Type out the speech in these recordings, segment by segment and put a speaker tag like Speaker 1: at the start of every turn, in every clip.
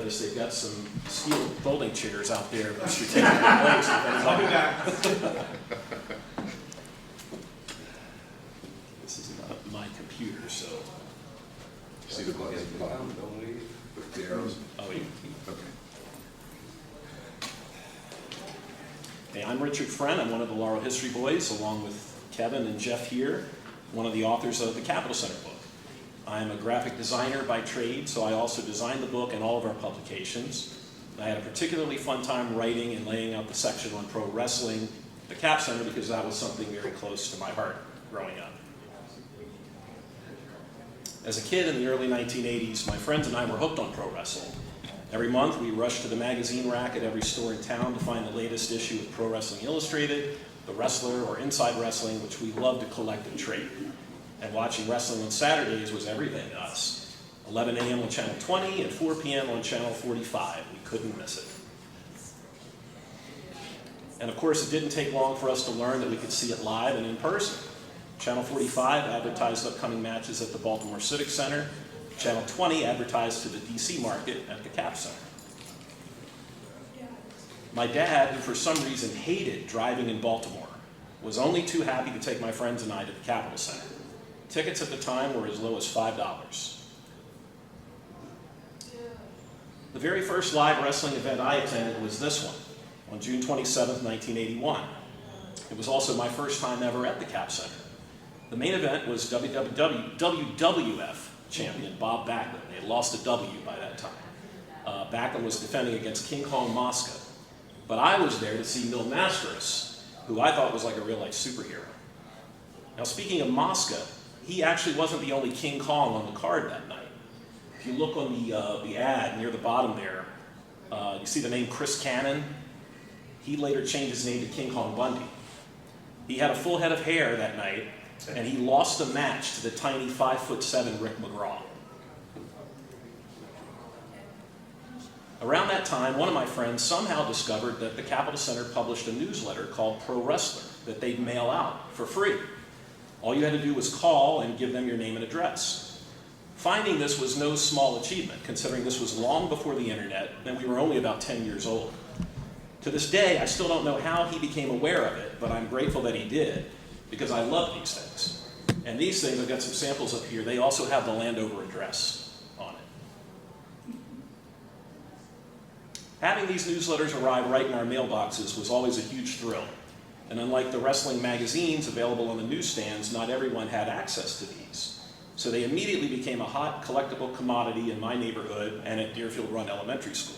Speaker 1: this, they've got some steel folding chairs out there. Which you're taking place.
Speaker 2: I'll be back.
Speaker 1: This is not my computer, so.
Speaker 3: See the button at the bottom, don't we? With the arrows?
Speaker 1: Oh, yeah.
Speaker 3: Okay.
Speaker 1: Hey, I'm Richard Friend. I'm one of the Laurel History Boys, along with Kevin and Jeff here, one of the authors of the Capital Center book. I'm a graphic designer by trade, so I also designed the book and all of our publications. I had a particularly fun time writing and laying out the section on pro wrestling at the Cap Center because that was something very close to my heart growing up. As a kid in the early 1980s, my friends and I were hooked on pro wrestling. Every month, we rushed to the magazine rack at every store in town to find the latest issue of Pro Wrestling Illustrated, The Wrestler, or Inside Wrestling, which we loved to collect and trade. And watching wrestling on Saturdays was everything to us. 11 a.m. on Channel 20 and 4 p.m. on Channel 45. We couldn't miss it. And of course, it didn't take long for us to learn that we could see it live and in person. Channel 45 advertised upcoming matches at the Baltimore Civic Center. Channel 20 advertised to the DC market at the Cap Center. My dad, who for some reason hated driving in Baltimore, was only too happy to take my friends and I to the Capitol Center. Tickets at the time were as low as $5. The very first live wrestling event I attended was this one, on June 27, 1981. It was also my first time ever at the Cap Center. The main event was WWF champion Bob Backlund. They had lost a W by that time. Backlund was defending against King Kong Mosca. But I was there to see Mil Mascaras, who I thought was like a real-life superhero. Now, speaking of Mosca, he actually wasn't the only King Kong on the card that night. If you look on the ad near the bottom there, you see the name Chris Cannon. He later changed his name to King Kong Bundy. He had a full head of hair that night, and he lost the match to the tiny 5'7" Rick McGraw. Around that time, one of my friends somehow discovered that the Capitol Center published a newsletter called Pro Wrestler that they'd mail out for free. All you had to do was call and give them your name and address. Finding this was no small achievement, considering this was long before the internet, and we were only about 10 years old. To this day, I still don't know how he became aware of it, but I'm grateful that he did, because I love these things. And these things, I've got some samples up here, they also have the Landover address on it. Having these newsletters arrive right in our mailboxes was always a huge thrill. And unlike the wrestling magazines available on the newsstands, not everyone had access to these. So they immediately became a hot collectible commodity in my neighborhood and at Deerfield Run Elementary School.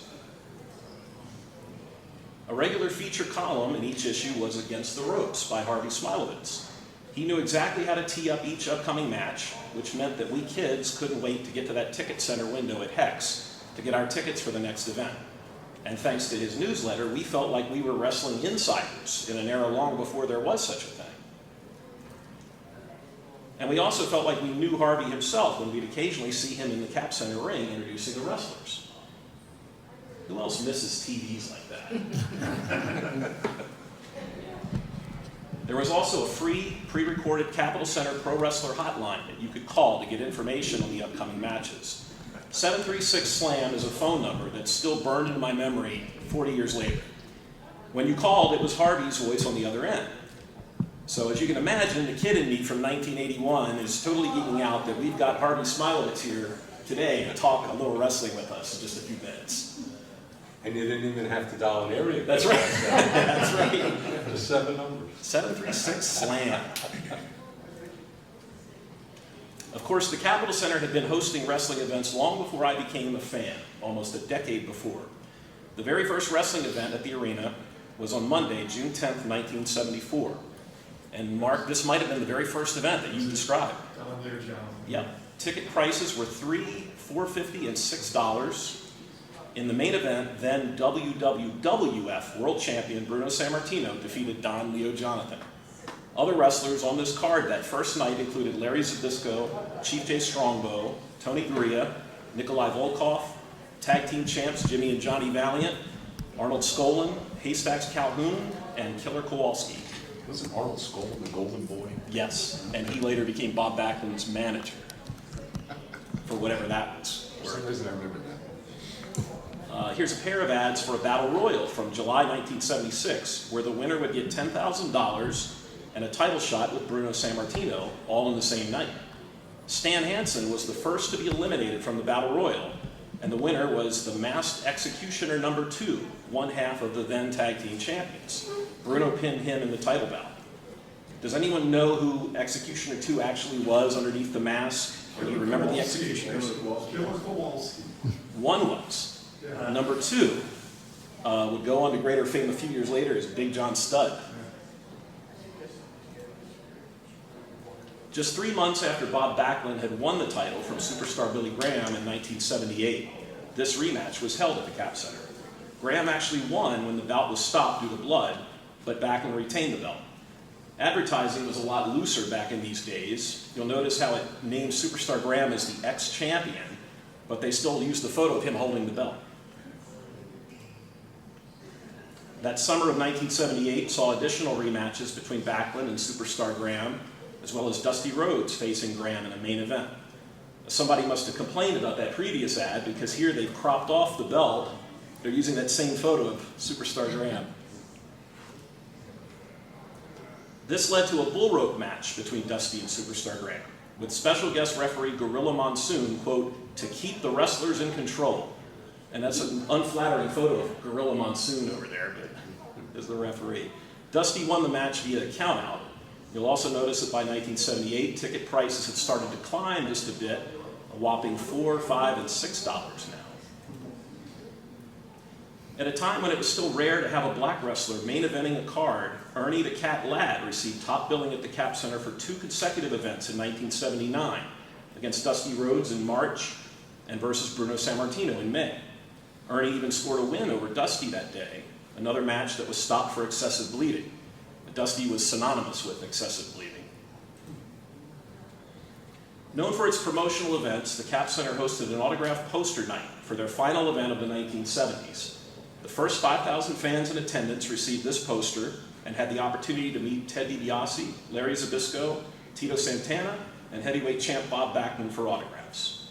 Speaker 1: A regular feature column in each issue was Against the Ropes by Harvey Smilovitz. He knew exactly how to tee up each upcoming match, which meant that we kids couldn't wait to get to that ticket center window at Hex to get our tickets for the next event. And thanks to his newsletter, we felt like we were wrestling insiders in an era long before there was such a thing. And we also felt like we knew Harvey himself when we'd occasionally see him in the Cap Center ring introducing the wrestlers. Who else misses TVs like that? There was also a free, pre-recorded Capitol Center Pro Wrestler hotline that you could call to get information on the upcoming matches. 736-SLAM is a phone number that's still burned into my memory 40 years later. When you called, it was Harvey's voice on the other end. So as you can imagine, the kid in me from 1981 is totally geeking out that we've got Harvey Smilovitz here today to talk a little wrestling with us in just a few minutes.
Speaker 3: And you didn't even have to dial an area.
Speaker 1: That's right. That's right.
Speaker 3: Just 7 numbers.
Speaker 1: 736-SLAM. Of course, the Capitol Center had been hosting wrestling events long before I became a fan, almost a decade before. The very first wrestling event at the arena was on Monday, June 10th, 1974. And Mark, this might have been the very first event that you described. Yep. Ticket prices were $3, $4.50, and $6. In the main event, then WWF World Champion Bruno Sammartino defeated Don Leo Jonathan. Other wrestlers on this card that first night included Larry Zbyszko, Chief Jay Strongbow, Tony Gurria, Nikolai Volkov, tag team champs Jimmy and Johnny Valiant, Arnold Skolin, Haystacks Calhoun, and Killer Kowalski.
Speaker 3: Wasn't Arnold Skolin the golden boy?
Speaker 1: Yes, and he later became Bob Backlund's manager, for whatever that was.
Speaker 3: For some reason I remember
Speaker 1: Here's a pair of ads for a battle royal from July 1976, where the winner would get $10,000 and a title shot with Bruno Sammartino, all in the same night. Stan Hansen was the first to be eliminated from the battle royal, and the winner was the Masked Executioner number 2, one half of the then tag team champions. Bruno pinned him in the title bout. Does anyone know who Executioner 2 actually was underneath the mask? Or do you remember the Executioners? One was. Number 2 would go on to greater fame a few years later as Big John Studd. Just 3 months after Bob Backlund had won the title from superstar Billy Graham in 1978, this rematch was held at the Cap Center. Graham actually won when the bout was stopped due to blood, but Backlund retained the belt. Advertising was a lot looser back in these days. You'll notice how it named Superstar Graham as the ex-champion, but they still used the photo of him holding the belt. That summer of 1978 saw additional rematches between Backlund and Superstar Graham, as well as Dusty Rhodes facing Graham in a main event. Somebody must have complained about that previous ad, because here they cropped off the belt. They're using that same photo of Superstar Graham. This led to a bull rope match between Dusty and Superstar Graham, with special guest referee Gorilla Monsoon, quote, to keep the wrestlers in control. And that's an unflattering photo of Gorilla Monsoon over there, but as the referee. Dusty won the match via a countout. You'll also notice that by 1978, ticket prices had started to climb just a bit, a whopping $4, $5, and $6 now. At a time when it was still rare to have a black wrestler main eventing a card, Ernie the Cat Ladd received top billing at the Cap Center for 2 consecutive events in 1979, against Dusty Rhodes in March and versus Bruno Sammartino in May. Ernie even scored a win over Dusty that day, another match that was stopped for excessive bleeding. Dusty was synonymous with excessive bleeding. Known for its promotional events, the Cap Center hosted an autographed poster night for their final event of the 1970s. The first 5,000 fans in attendance received this poster and had the opportunity to meet Ted DiBiase, Larry Zbyszko, Tito Santana, and heavyweight champ Bob Backlund for autographs.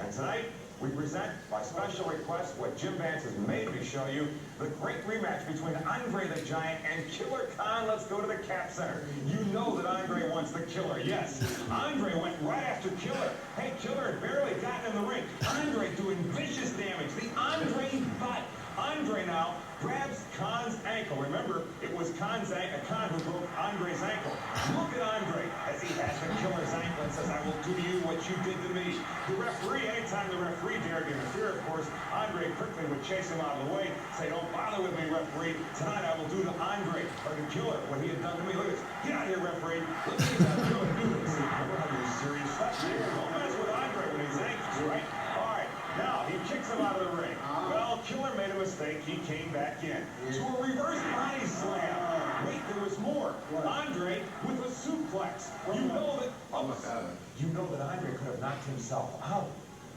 Speaker 2: And tonight, we present, by special request, what Jim Vance has made me show you, the great rematch between Andre the Giant and Killer Khan. Let's go to the Cap Center. You know that Andre wants the Killer, yes. Andre went right after Killer. Hey, Killer had barely gotten in the ring. Andre doing vicious damage. The Andre butt. Andre now grabs Khan's ankle. Remember, it was Khan who broke Andre's ankle. Look at Andre as he has the Killer's ankle and says, I will do to you what you did to me. The referee, anytime the referee dared to interfere, of course, Andre quickly would chase him out of the way, say, don't bother with me, referee. Tonight I will do to Andre, or to Killer, what he had done to me. Look at this. Get out of here, referee. Let's see that Killer do this. Remember how you're serious stuff here. Don't mess with Andre when he's anxious, right? All right. Now, he kicks him out of the ring. Well, Killer made a mistake. He came back in to a reverse body slam. Wait, there was more. Andre with a suplex. You know that Andre could have knocked himself out.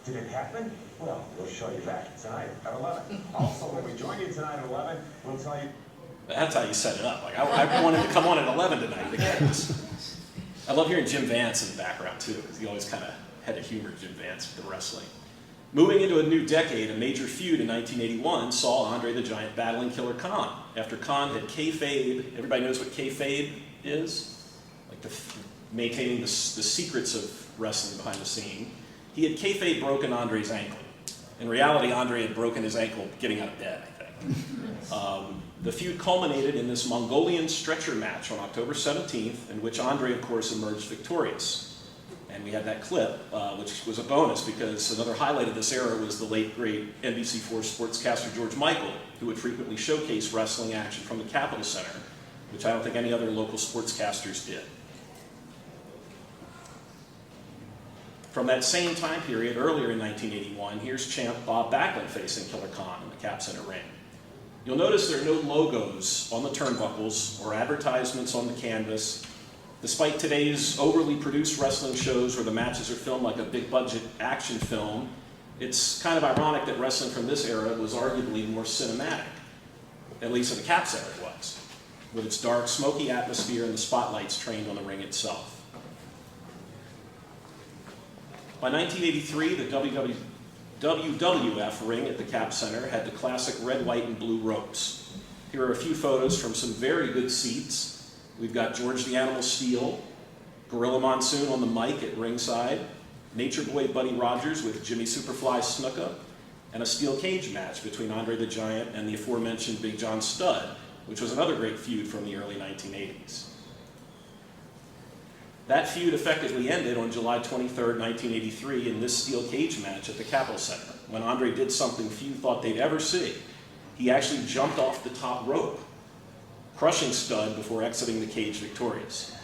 Speaker 2: Did it happen? Well, we'll show you that tonight at 11. Also, when we join you tonight at 11, we'll tell you.
Speaker 1: That's how you set it up. Like I wanted to come on at 11 tonight. Again. I love hearing Jim Vance in the background too, because he always kind of had to humor Jim Vance with the wrestling. Moving into a new decade, a major feud in 1981 saw Andre the Giant battling Killer Khan. After Khan had kayfabe, everybody knows what kayfabe is? Like maintaining the secrets of wrestling behind the scene. He had kayfabe broken Andre's ankle. In reality, Andre had broken his ankle getting out of bed, I think. The feud culminated in this Mongolian stretcher match on October 17th, in which Andre, of course, emerged victorious. And we had that clip, which was a bonus because another highlight of this era was the late, great NBC4 sportscaster George Michael, who would frequently showcase wrestling action from the Capitol Center, which I don't think any other local sportscasters did. From that same time period, earlier in 1981, here's champ Bob Backlund facing Killer Khan in the Cap Center ring. You'll notice there are no logos on the turnbuckles or advertisements on the canvas. Despite today's overly produced wrestling shows where the matches are filmed like a big budget action film, it's kind of ironic that wrestling from this era was arguably more cinematic. At least at the Cap Center it was, with its dark, smoky atmosphere and the spotlights trained on the ring itself. By 1983, the WWF ring at the Cap Center had the classic red, white, and blue ropes. Here are a few photos from some very good seats. We've got George the Animal Steele, Gorilla Monsoon on the mic at ringside, Nature Boy Buddy Rogers with Jimmy Superfly Snuka, and a steel cage match between Andre the Giant and the aforementioned Big John Studd, which was another great feud from the early 1980s. That feud effectively ended on July 23, 1983 in this steel cage match at the Capitol Center, when Andre did something few thought they'd ever see. He actually jumped off the top rope, crushing Studd before exiting the cage victorious.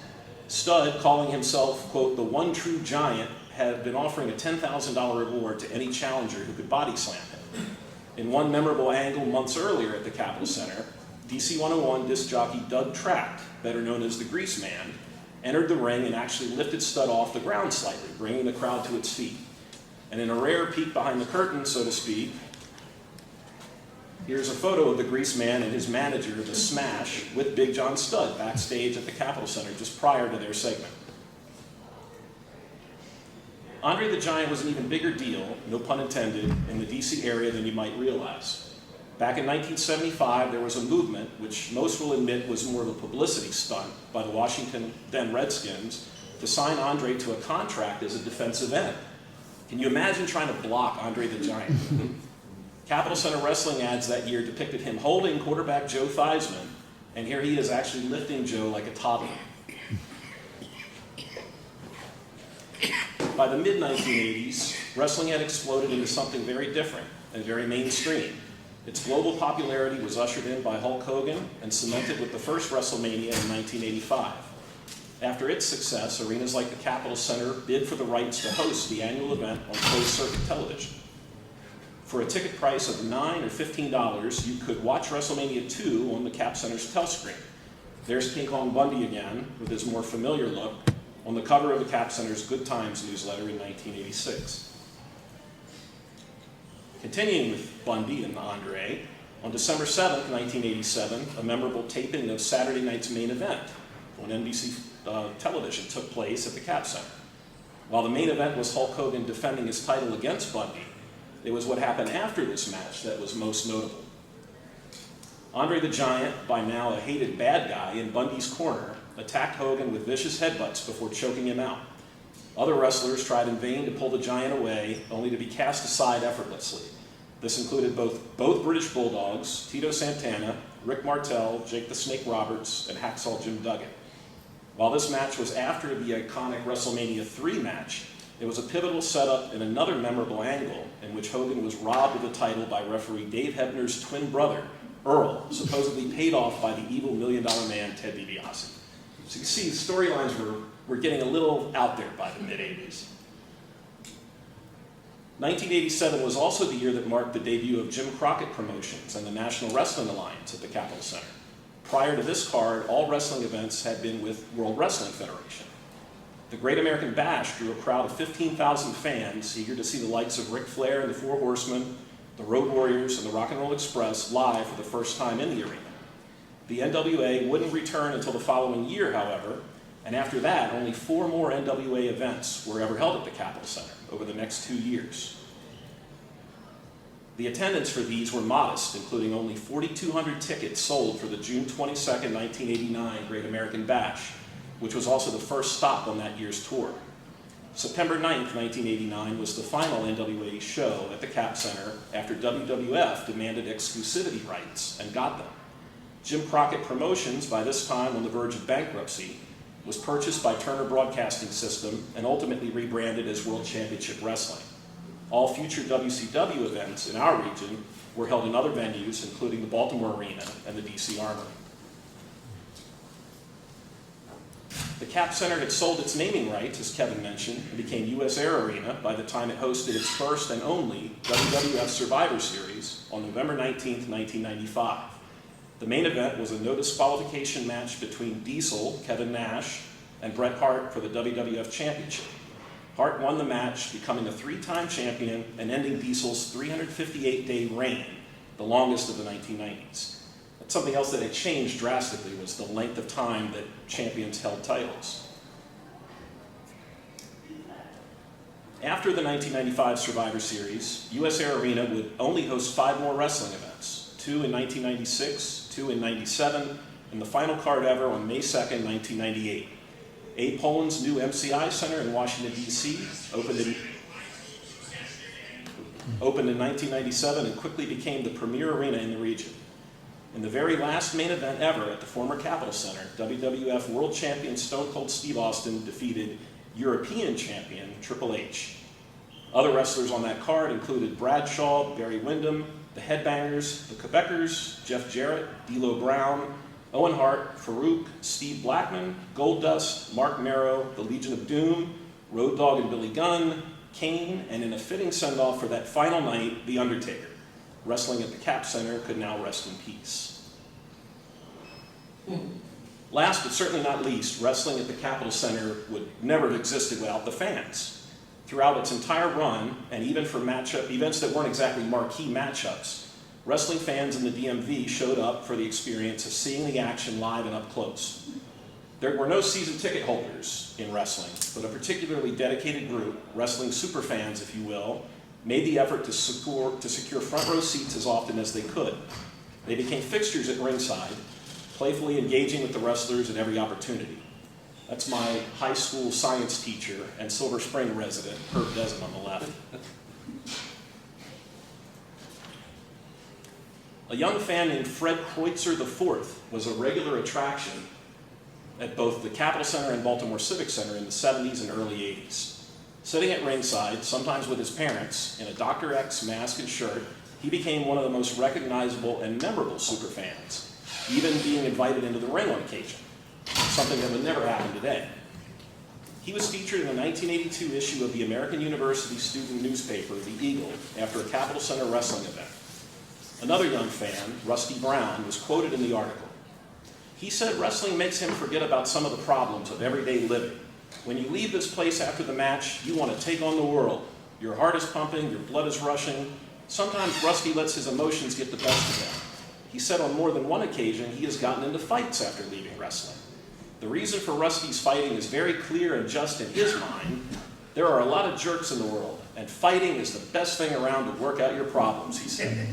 Speaker 1: Studd, calling himself, quote, the one true giant, had been offering a $10,000 reward to any challenger who could body slam him. In one memorable angle months earlier at the Capitol Center, DC 101 disc jockey Doug Tract, better known as the Grease Man, entered the ring and actually lifted Studd off the ground slightly, bringing the crowd to its feet. And in a rare peek behind the curtain, so to speak, here's a photo of the Grease Man and his manager, The Smash, with Big John Studd backstage at the Capitol Center just prior to their segment. Andre the Giant was an even bigger deal, no pun intended, in the DC area than you might realize. Back in 1975, there was a movement, which most will admit was more of a publicity stunt by the Washington then Redskins, to sign Andre to a contract as a defensive end. Can you imagine trying to block Andre the Giant? Capitol Center wrestling ads that year depicted him holding quarterback Joe Theismann, and here he is actually lifting Joe like a toddler. By the mid-1980s, wrestling had exploded into something very different and very mainstream. Its global popularity was ushered in by Hulk Hogan and cemented with the first WrestleMania in 1985. After its success, arenas like the Capitol Center bid for the rights to host the annual event on closed-circuit television. For a ticket price of $9 or $15, you could watch WrestleMania 2 on the Cap Center's telescreen. There's King Kong Bundy again, with his more familiar look, on the cover of the Cap Center's Good Times newsletter in 1986. Continuing with Bundy and Andre, on December 7, 1987, a memorable taping of Saturday Night's Main Event on NBC television took place at the Cap Center. While the main event was Hulk Hogan defending his title against Bundy, it was what happened after this match that was most notable. Andre the Giant, by now a hated bad guy in Bundy's corner, attacked Hogan with vicious headbutts before choking him out. Other wrestlers tried in vain to pull the Giant away, only to be cast aside effortlessly. This included both British Bulldogs, Tito Santana, Rick Martel, Jake the Snake Roberts, and Hacksaw Jim Duggan. While this match was after the iconic WrestleMania 3 match, it was a pivotal setup in another memorable angle in which Hogan was robbed of the title by referee Dave Hebner's twin brother, Earl, supposedly paid off by the evil $1 Million Man, Ted DiBiase. So you see, the storylines were getting a little out there by the mid-'80s. 1987 was also the year that marked the debut of Jim Crockett Promotions and the National Wrestling Alliance at the Capitol Center. Prior to this card, all wrestling events had been with World Wrestling Federation. The Great American Bash drew a crowd of 15,000 fans eager to see the likes of Ric Flair and the Four Horsemen, the Road Warriors, and the Rock and Roll Express live for the first time in the arena. The NWA wouldn't return until the following year, however, and after that, only 4 more NWA events were ever held at the Capitol Center over the next 2 years. The attendance for these were modest, including only 4,200 tickets sold for the June 22, 1989 Great American Bash, which was also the first stop on that year's tour. September 9, 1989 was the final NWA show at the Cap Center after WWF demanded exclusivity rights and got them. Jim Crockett Promotions, by this time on the verge of bankruptcy, was purchased by Turner Broadcasting System and ultimately rebranded as World Championship Wrestling. All future WCW events in our region were held in other venues, including the Baltimore Arena and the DC Armory. The Cap Center had sold its naming rights, as Kevin mentioned, and became US Air Arena by the time it hosted its first and only WWF Survivor Series on November 19, 1995. The main event was a no disqualification match between Diesel, Kevin Nash, and Bret Hart for the WWF Championship. Hart won the match, becoming a 3-time champion and ending Diesel's 358-day reign, the longest of the 1990s. But something else that had changed drastically was the length of time that champions held titles. After the 1995 Survivor Series, US Air Arena would only host 5 more wrestling events, 2 in 1996, 2 in 97, and the final card ever on May 2nd, 1998. A. Poland's new MCI Center in Washington, D.C. opened in 1997 and quickly became the premier arena in the region. In the very last main event ever at the former Capitol Center, WWF World Champion Stone Cold Steve Austin defeated European Champion Triple H. Other wrestlers on that card included Bradshaw, Barry Windham, the Headbangers, the Quebecers, Jeff Jarrett, D'Lo Brown, Owen Hart, Farouk, Steve Blackman, Goldust, Mark Marrow, the Legion of Doom, Road Dogg and Billy Gunn, Kane, and in a fitting send-off for that final night, The Undertaker. Wrestling at the Cap Center could now rest in peace. Last but certainly not least, wrestling at the Capitol Center would never have existed without the fans. Throughout its entire run, and even for events that weren't exactly marquee matchups, wrestling fans in the DMV showed up for the experience of seeing the action live and up close. There were no season ticket holders in wrestling, but a particularly dedicated group, wrestling superfans if you will, made the effort to secure front row seats as often as they could. They became fixtures at ringside, playfully engaging with the wrestlers at every opportunity. That's my high school science teacher and Silver Spring resident, Herb Desmond on the left. A young fan named Fred Kreutzer IV was a regular attraction at both the Capitol Center and Baltimore Civic Center in the 70s and early 80s. Sitting at ringside, sometimes with his parents, in a Dr. X mask and shirt, he became one of the most recognizable and memorable superfans, even being invited into the ring on occasion, something that would never happen today. He was featured in a 1982 issue of the American University student newspaper, The Eagle, after a Capitol Center wrestling event. Another young fan, Rusty Brown, was quoted in the article. He said wrestling makes him forget about some of the problems of everyday living. When you leave this place after the match, you want to take on the world. Your heart is pumping, your blood is rushing. Sometimes Rusty lets his emotions get the best of him. He said on more than one occasion he has gotten into fights after leaving wrestling. The reason for Rusty's fighting is very clear and just in his mind. There are a lot of jerks in the world, and fighting is the best thing around to work out your problems, he said.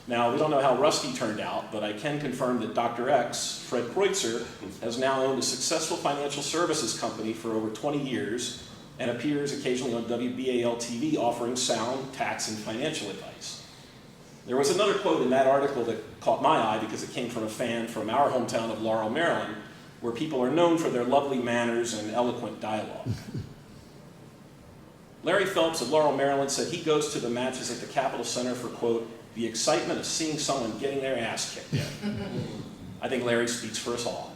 Speaker 1: Now, we don't know how Rusty turned out, but I can confirm that Dr. X, Fred Kreutzer, has now owned a successful financial services company for over 20 years and appears occasionally on WBAL TV offering sound, tax, and financial advice. There was another quote in that article that caught my eye because it came from a fan from our hometown of Laurel, Maryland, where people are known for their lovely manners and eloquent dialogue. Larry Phelps of Laurel, Maryland said he goes to the matches at the Capitol Center for, quote, the excitement of seeing someone getting their ass kicked in. I think Larry speaks for us all.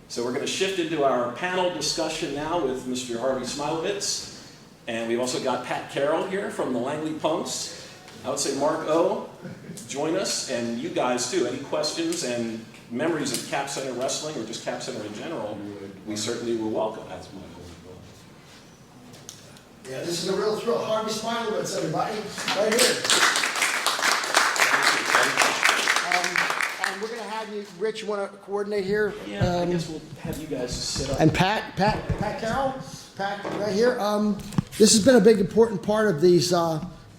Speaker 1: So we're going to shift into our panel discussion now with Mr. Harvey Smilovitz. And we've also got Pat Carroll here from the Langley Punks. I would say Mark O, join us, and you guys too. Any questions and memories of Cap Center wrestling or just Cap Center in general, we certainly will welcome. That's my
Speaker 4: Yeah, this is a real thrill. Harvey Smilovitz, everybody, right here. And we're going to have you, Rich, you want to coordinate here?
Speaker 1: Yeah, I guess we'll have you guys sit up.
Speaker 4: And Pat Carroll, Pat, right here. This has been a big, important part of these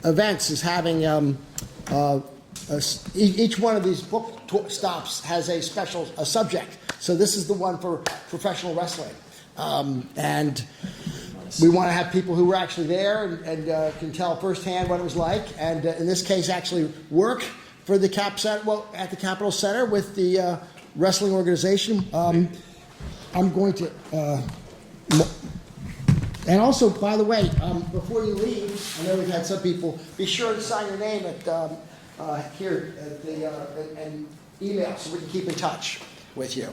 Speaker 4: events, is having each one of these book stops has a special subject. So this is the one for professional wrestling. And we want to have people who were actually there and can tell firsthand what it was like, and in this case, actually work for the at the Capitol Center with the wrestling organization. I'm going to, and also, by the way, before you leave, I know we've had some people. Be sure to sign your name at here at the and email so we can keep in touch with you.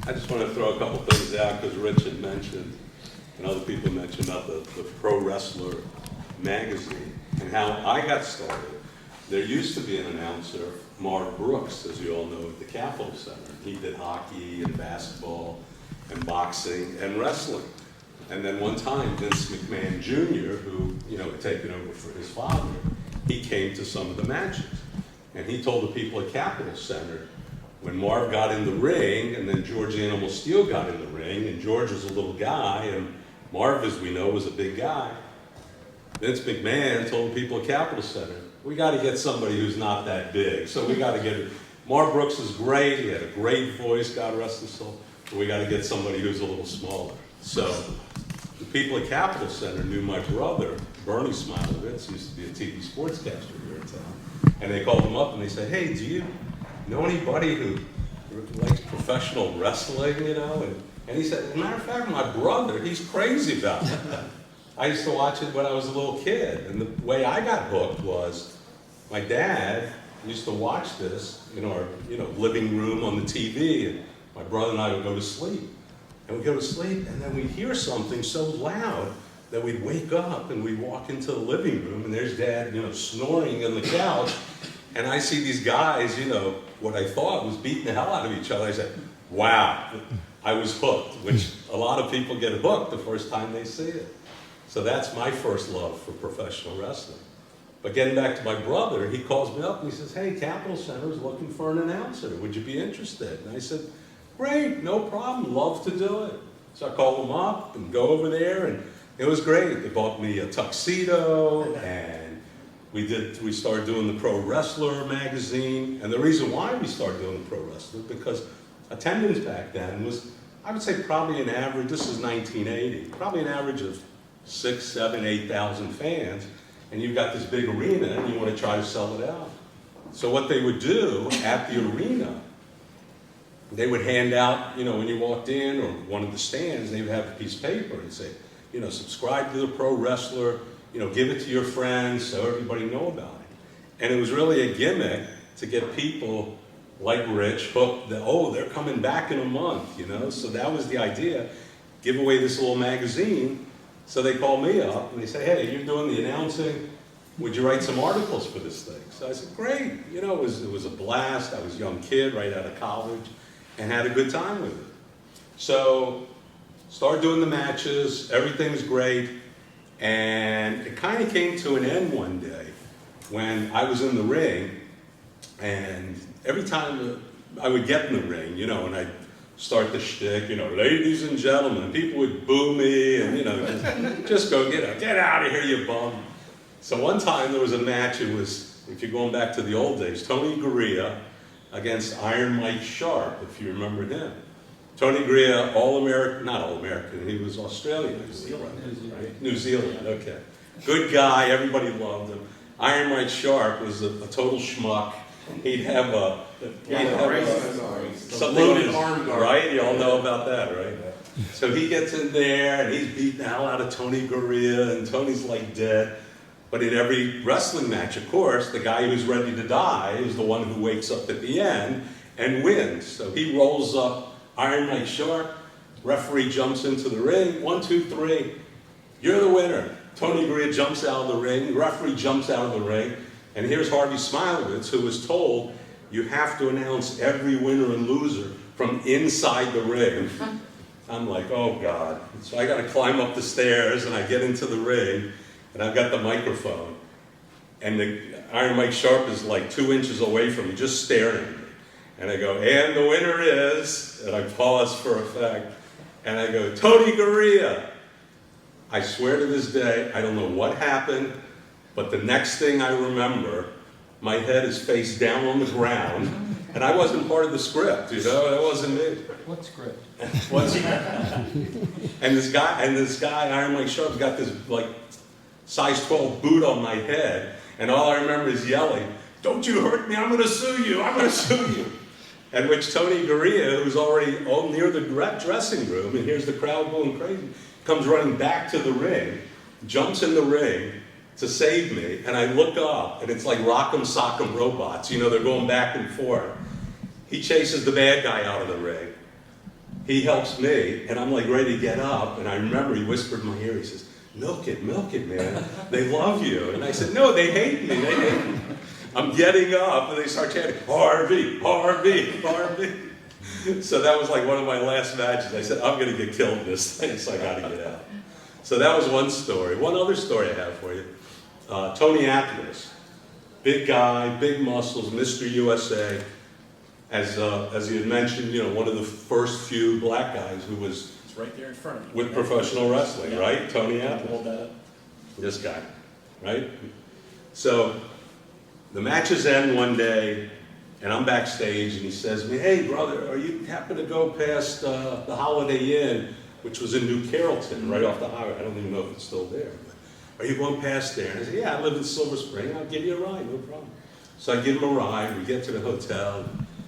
Speaker 3: I just want to throw a couple things out because Rich had mentioned, and other people mentioned about the Pro Wrestler magazine and how I got started. There used to be an announcer, Marv Brooks, as you all know, at the Capitol Center. He did hockey and basketball and boxing and wrestling. And then one time, Vince McMahon Jr., who had taken over for his father, he came to some of the matches. And he told the people at Capitol Center, when Marv got in the ring, and then George Animal Steel got in the ring, and George was a little guy, and Marv, as we know, was a big guy. Vince McMahon told the people at Capitol Center, we got to get somebody who's not that big. So we got to get, Marv Brooks is great. He had a great voice, God rest his soul. But we got to get somebody who's a little smaller. So the people at Capitol Center knew my brother, Bernie Smilowitz, used to be a TV sportscaster here in town. And they called him up and they said, hey, do you know anybody who likes professional wrestling, you know? And he said, as a matter of fact, my brother, he's crazy about it. I used to watch it when I was a little kid. And the way I got hooked was my dad used to watch this in our living room on the TV. And my brother and I would go to sleep. And we'd go to sleep, and then we'd hear something so loud that we'd wake up and we'd walk into the living room, and there's Dad, snoring on the couch. And I see these guys, what I thought was beating the hell out of each other. I said, wow, I was hooked, which a lot of people get hooked the first time they see it. So that's my first love for professional wrestling. But getting back to my brother, he calls me up and he says, hey, Capitol Center is looking for an announcer. Would you be interested? And I said, great, no problem, love to do it. So I called them up and go over there, and it was great. They bought me a tuxedo, and we started doing the Pro Wrestler magazine. And the reason why we started doing the Pro Wrestler, because attendance back then was, I would say probably an average, this is 1980, probably an average of 6,000, 7,000, 8,000 fans. And you've got this big arena, and you want to try to sell it out. So what they would do at the arena, they would hand out, when you walked in or one of the stands, they would have a piece of paper and say, subscribe to the Pro Wrestler, give it to your friends so everybody know about it. And it was really a gimmick to get people like Rich hooked that, oh, they're coming back in a month, So that was the idea, give away this little magazine. So they called me up and they said, hey, you're doing the announcing, would you write some articles for this thing? So I said, great, it was a blast. I was a young kid right out of college and had a good time with it. So started doing the matches, everything was great, and it kind of came to an end one day when I was in the ring, and every time I would get in the ring, and I'd start the shtick, ladies and gentlemen, people would boo me and, just go, get out of here, you bum. So one time there was a match, it was, if you're going back to the old days, Tony Gurria against Iron Mike Sharp, if you remember him. Tony Gurria, All-American, not All-American, he was Australian. New Zealand. Right? New Zealand, okay. Good guy, everybody loved him. Iron Mike Sharp was a total schmuck. He'd have something on his arm, right? You all know about that, right? So he gets in there and he's beating the hell out of Tony Gurria, and Tony's like dead. But in every wrestling match, of course, the guy who's ready to die is the one who wakes up at the end and wins. So he rolls up Iron Mike Sharp, referee jumps into the ring, 1, 2, 3, you're the winner. Tony Gurria jumps out of the ring, referee jumps out of the ring, and here's Harvey Smilowitz, who was told, you have to announce every winner and loser from inside the ring. I'm like, oh God. So I got to climb up the stairs, and I get into the ring, and I've got the microphone, and the Iron Mike Sharp is like 2 inches away from me, just staring at me. And I go, and the winner is, and I pause for effect, and I go, Tony Gurria. I swear to this day, I don't know what happened, but the next thing I remember, my head is face down on the ground, and I wasn't part of the script, that wasn't me.
Speaker 5: What script?
Speaker 3: And this guy, Iron Mike Sharp's got this like size 12 boot on my head, and all I remember is yelling, don't you hurt me, I'm gonna sue you, I'm gonna sue you. At which Tony Gurria, who's already near the dressing room, and here's the crowd going crazy, comes running back to the ring, jumps in the ring to save me, and I look up, and it's like Rock'em Sock'em Robots, they're going back and forth. He chases the bad guy out of the ring. He helps me, and I'm like ready to get up, and I remember he whispered in my ear, he says, milk it, man, they love you. And I said, no, they hate me, I'm getting up, and they start chanting, Harvey, Harvey, Harvey. So that was like one of my last matches. I said, I'm going to get killed in this thing, so I got to get out. So that was one story. One other story I have for you. Tony Atlas, big guy, big muscles, Mr. USA. As he had mentioned, one of the first few black guys who was
Speaker 1: right there in front of me.
Speaker 3: With professional wrestling,
Speaker 1: Yeah.
Speaker 3: right? Tony
Speaker 1: Hold
Speaker 3: Atlas.
Speaker 1: that up.
Speaker 3: This guy, right? So the matches end one day, and I'm backstage, and he says to me, "Hey, brother, are you happen to go past the Holiday Inn, which was in New Carrollton, right off the highway? I don't even know if it's still there. But are you going past there?" And I said, "Yeah, I live in Silver Spring. I'll give you a ride, no problem." So I give him a ride. We get to the hotel.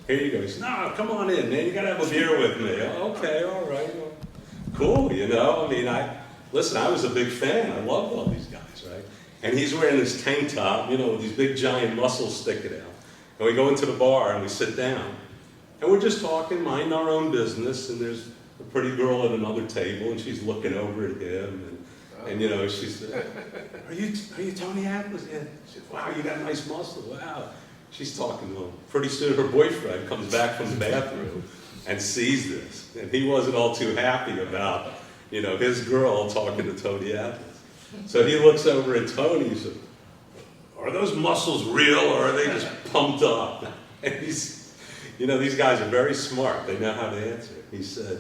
Speaker 3: Here you go. He says, "No, come on in, man. You got to have a beer with me." "Oh, okay, all right. Well, cool, you know. I mean, listen, I was a big fan. I loved all these guys, right? And he's wearing this tank top, you know, with these big giant muscles sticking out. And we go into the bar and we sit down. And we're just talking, minding our own business. And there's a pretty girl at another table, and she's looking over at him. And you know, she said, are you Tony Atlas?" "Yeah." She said, "Wow, you got nice muscle. Wow." She's talking to him. Pretty soon her boyfriend comes back from the bathroom and sees this. And he wasn't all too happy about, you know, his girl talking to Tony Atlas. So he looks over at Tony and says, "Are those muscles real, or are they just pumped up?" And he's, you know, these guys are very smart. They know how to answer. He said,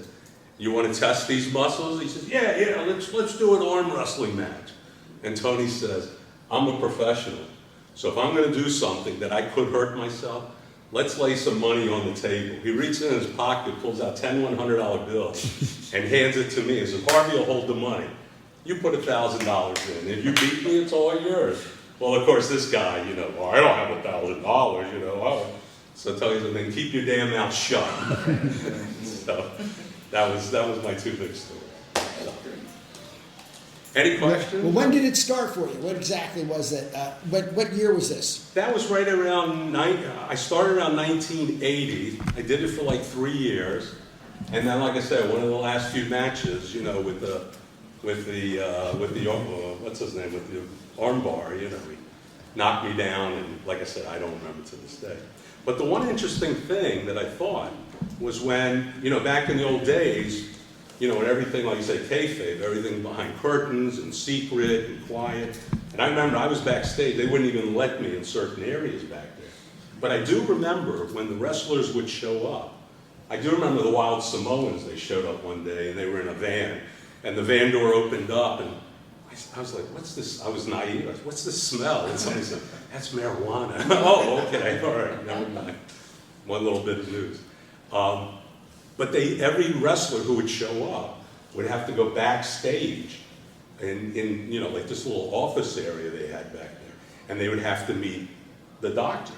Speaker 3: "You want to test these muscles?" He says, yeah, let's do an arm wrestling match." And Tony says, "I'm a professional. So if I'm going to do something that I could hurt myself, let's lay some money on the table." He reaches in his pocket, pulls out 10 $100 bills, and hands it to me. He says, "Harvey will hold the money. You put $1,000 in. If you beat me, it's all yours." Well, of course, this guy, you know, "Well, I don't have $1,000, you know." Oh. So Tony said, "Then keep your damn mouth shut." So that was my two big stories. So. Any questions?
Speaker 4: Well, when did it start for you? What exactly was it? What year was this?
Speaker 3: That was right around I started around 1980. I did it for like 3 years, and then, like I said, one of the last few matches, you know, with the what's his name, with the arm bar, you know, he knocked me down, and like I said, I don't remember to this day. But the one interesting thing that I thought was when, you know, back in the old days, you know, and everything, like you say, kayfabe, everything behind curtains and secret and quiet. And I remember I was backstage, they wouldn't even let me in certain areas back there. But I do remember when the wrestlers would show up. I do remember the Wild Samoans, they showed up one day and they were in a van. And the van door opened up and I was like, "What's this?" I was naive. I was, "What's this smell?" And somebody said, "That's marijuana." "Oh, okay, all right, never mind." One little bit of news. But every wrestler who would show up would have to go backstage in you know, like this little office area they had back there, and they would have to meet the doctor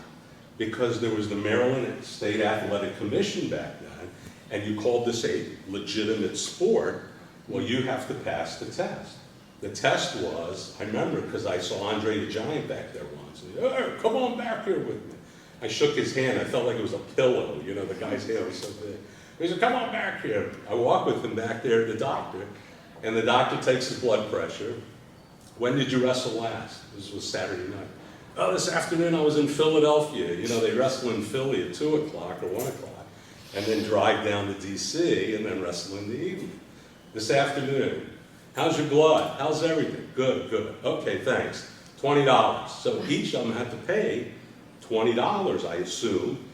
Speaker 3: because there was the Maryland State Athletic Commission back then, and you called this a legitimate sport. Well, you have to pass the test. The test was, I remember because I saw Andre the Giant back there once. And he said, "Hey, come on back here with me." I shook his hand. I felt like it was a pillow. You know, the guy's hand was so big. He said, "Come on back here." I walk with him back there to the doctor, and the doctor takes his blood pressure. "When did you wrestle last?" This was Saturday night. "Oh, this afternoon I was in Philadelphia." You know, they wrestle in Philly at 2 o'clock or 1 o'clock, and then drive down to D.C. and then wrestle in the evening. "This afternoon, how's your blood? How's everything?" "Good, good." "Okay, thanks. $20. So each of them had to pay $20, I assume.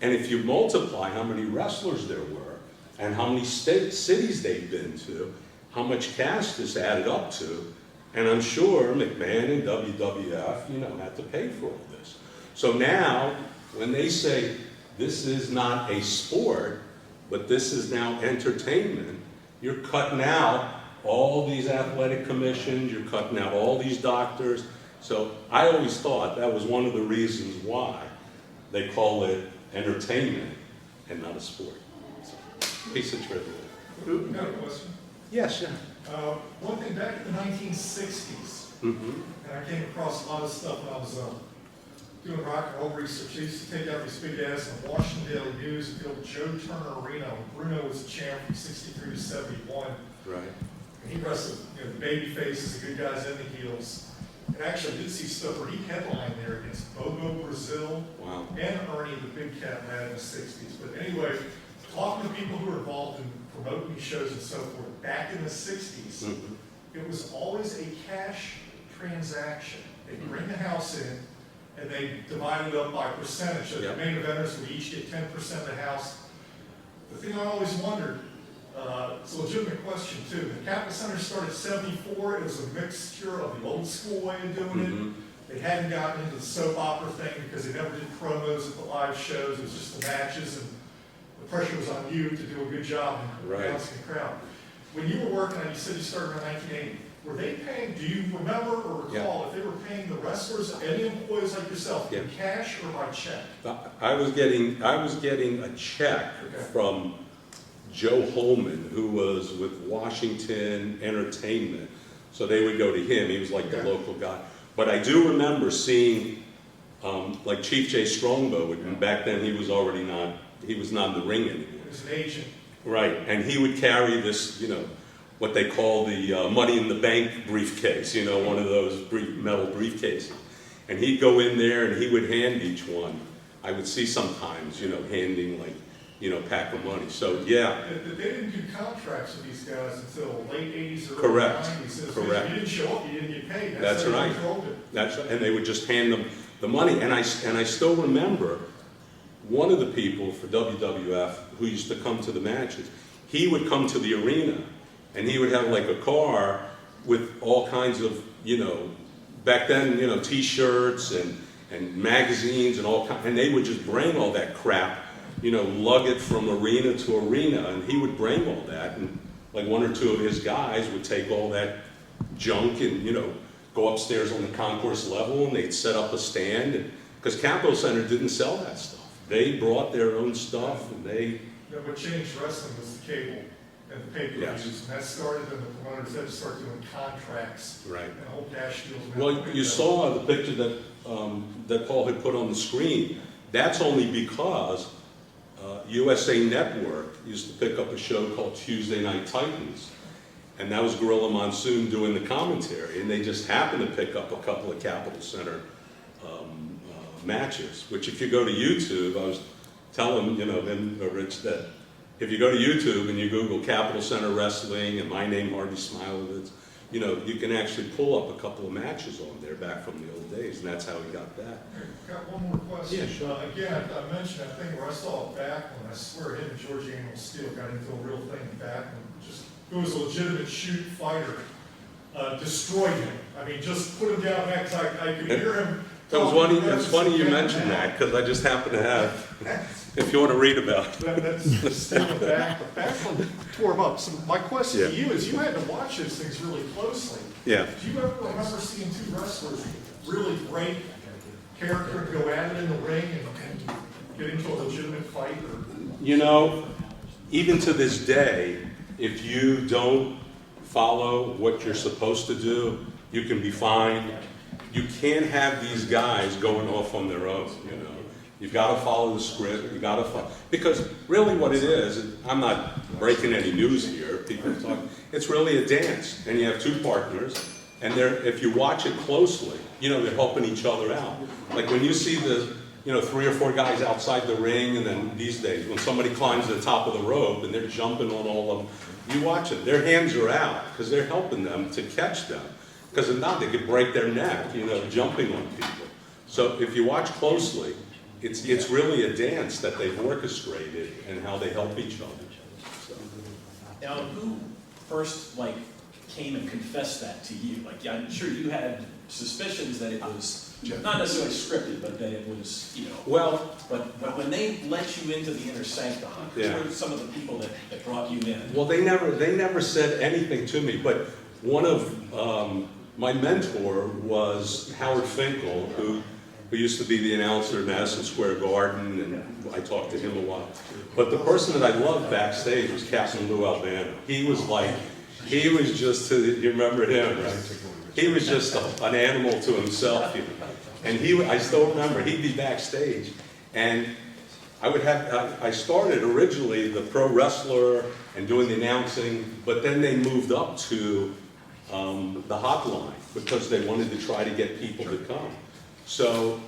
Speaker 3: And if you multiply how many wrestlers there were and how many cities they'd been to, how much cash this added up to, and I'm sure McMahon and WWF, you know, had to pay for all this. So now, when they say this is not a sport, but this is now entertainment, you're cutting out all these athletic commissions, you're cutting out all these doctors. So I always thought that was one of the reasons why they call it entertainment and not a sport. So, piece of trivia.
Speaker 5: I got a question.
Speaker 3: Yes, yeah.
Speaker 5: One thing, back in the 1960s,
Speaker 3: Mm-hmm.
Speaker 5: and I came across a lot of stuff when I was doing rock and roll research. They used to take out these big ads in the Washington Daily News and build Joe Turner Arena. Bruno was the champ from 63 to 71.
Speaker 3: Right.
Speaker 5: And he wrestled, you know, the baby faces, the good guys, and the heels. And actually, I did see stuff where he headlined there against Bobo Brazil
Speaker 3: Wow.
Speaker 5: and Ernie, the big cat lad in the 60s. But anyway, talking to people who were involved in promoting these shows and so forth, back in the 60s,
Speaker 3: Mm-hmm.
Speaker 5: it was always a cash transaction. They'd bring the house in, and they divided it up by percentage. So
Speaker 3: Yep.
Speaker 5: the main eventers would each get 10% of the house. The thing I always wondered, It's a legitimate question too. The Capitol Center started in '74. It was a mixture of the old school way of doing it. They hadn't gotten into the soap opera thing because they never did promos at the live shows. It was just the matches, and the pressure was on you to do a good job in balancing the crowd. When you were working on it, you said you started in 1980. Were they paying, do you remember or recall if they were paying the wrestlers, any employees like yourself, in cash or by check?
Speaker 3: I was getting a check from Joe Holman, who was with Washington Entertainment. So they would go to him. He was like the local guy. But I do remember seeing, like Chief Jay Strongbow, and back then he was not in the ring anymore.
Speaker 5: He was an agent.
Speaker 3: Right, and he would carry this, what they call the Money in the Bank briefcase, one of those metal briefcases. And he'd go in there and he would hand each one. I would see sometimes, handing like, pack of money. So, yeah.
Speaker 5: They didn't do contracts with these guys until late 80s or
Speaker 3: Correct.
Speaker 5: early 90s.
Speaker 3: Correct.
Speaker 5: If you didn't show up, you didn't get paid.
Speaker 3: That's
Speaker 5: how they
Speaker 3: right.
Speaker 5: controlled it.
Speaker 3: That's right. And they would just hand them the money. And I still remember one of the people for WWF who used to come to the matches. He would come to the arena and he would have like a car with all kinds of, back then, T-shirts and magazines and all kinds, and they would just bring all that crap, lug it from arena to arena, and he would bring all that, and like one or two of his guys would take all that junk and, go upstairs on the concourse level, and they'd set up a stand, because Capitol Center didn't sell that stuff. They brought their own stuff, and they...
Speaker 5: What changed wrestling was the cable and the pay-per-views,
Speaker 3: Yes.
Speaker 5: and that started, and the promoters had to start doing contracts.
Speaker 3: Right.
Speaker 5: And whole cash deals.
Speaker 3: Well, you saw the picture that Paul had put on the screen. That's only because USA Network used to pick up a show called Tuesday Night Titans, and that was Gorilla Monsoon doing the commentary, and they just happened to pick up a couple of Capitol Center matches, which if you go to YouTube, I was telling, Rich, that if you go to YouTube and you Google Capitol Center Wrestling and my name, Harvey Smilowitz, you can actually pull up a couple of matches on there back from the old days, and that's how we got that.
Speaker 5: Got one more question.
Speaker 3: Yeah, sure.
Speaker 5: Again, I mentioned that thing where I saw it back when I swear him and George Animal Steel got into a real thing back when just, it was a legitimate shoot fighter, destroyed him. I mean, just put him down next. I could hear him.
Speaker 3: It's funny you mentioned that, because I just happen to have, if you want to read about it.
Speaker 5: That's still back when tore him up. So my question to
Speaker 3: Yeah.
Speaker 5: you is, you had to watch those things really closely.
Speaker 3: Yeah.
Speaker 5: Do you ever remember seeing two wrestlers really break character and go at it in the ring and get into a legitimate fight? Or?
Speaker 3: Even to this day, if you don't follow what you're supposed to do, you can be fined. You can't have these guys going off on their own, You've got to follow the script, you got to follow, because really what it is, I'm not breaking any news here, people talk, it's really a dance, and you have two partners, and if you watch it closely, they're helping each other out. Like when you see the, 3 or 4 guys outside the ring, and then these days, when somebody climbs to the top of the rope and they're jumping on all of them, you watch it, their hands are out, because they're helping them to catch them. Because if not, they could break their neck, jumping on people. So if you watch closely, it's really a dance that they've orchestrated and how they help each other. So.
Speaker 1: Now, who first, came and confessed that to you? I'm sure you had suspicions that it was not necessarily scripted, but that it was,
Speaker 3: Well,
Speaker 1: But when they let you into the inner sanctum, who were some of the people that brought you in?
Speaker 3: well, they never said anything to me, but one of my mentor was Howard Finkel, who used to be the announcer at Madison Square Garden, and I talked to him a while. But the person that I loved backstage was Captain Lou Albano. He was just, you remember him, right? He was just an animal to himself, And I still remember, he'd be backstage, and I started originally the pro wrestler and doing the announcing, but then they moved up to the hotline because they wanted to try to get people to come. So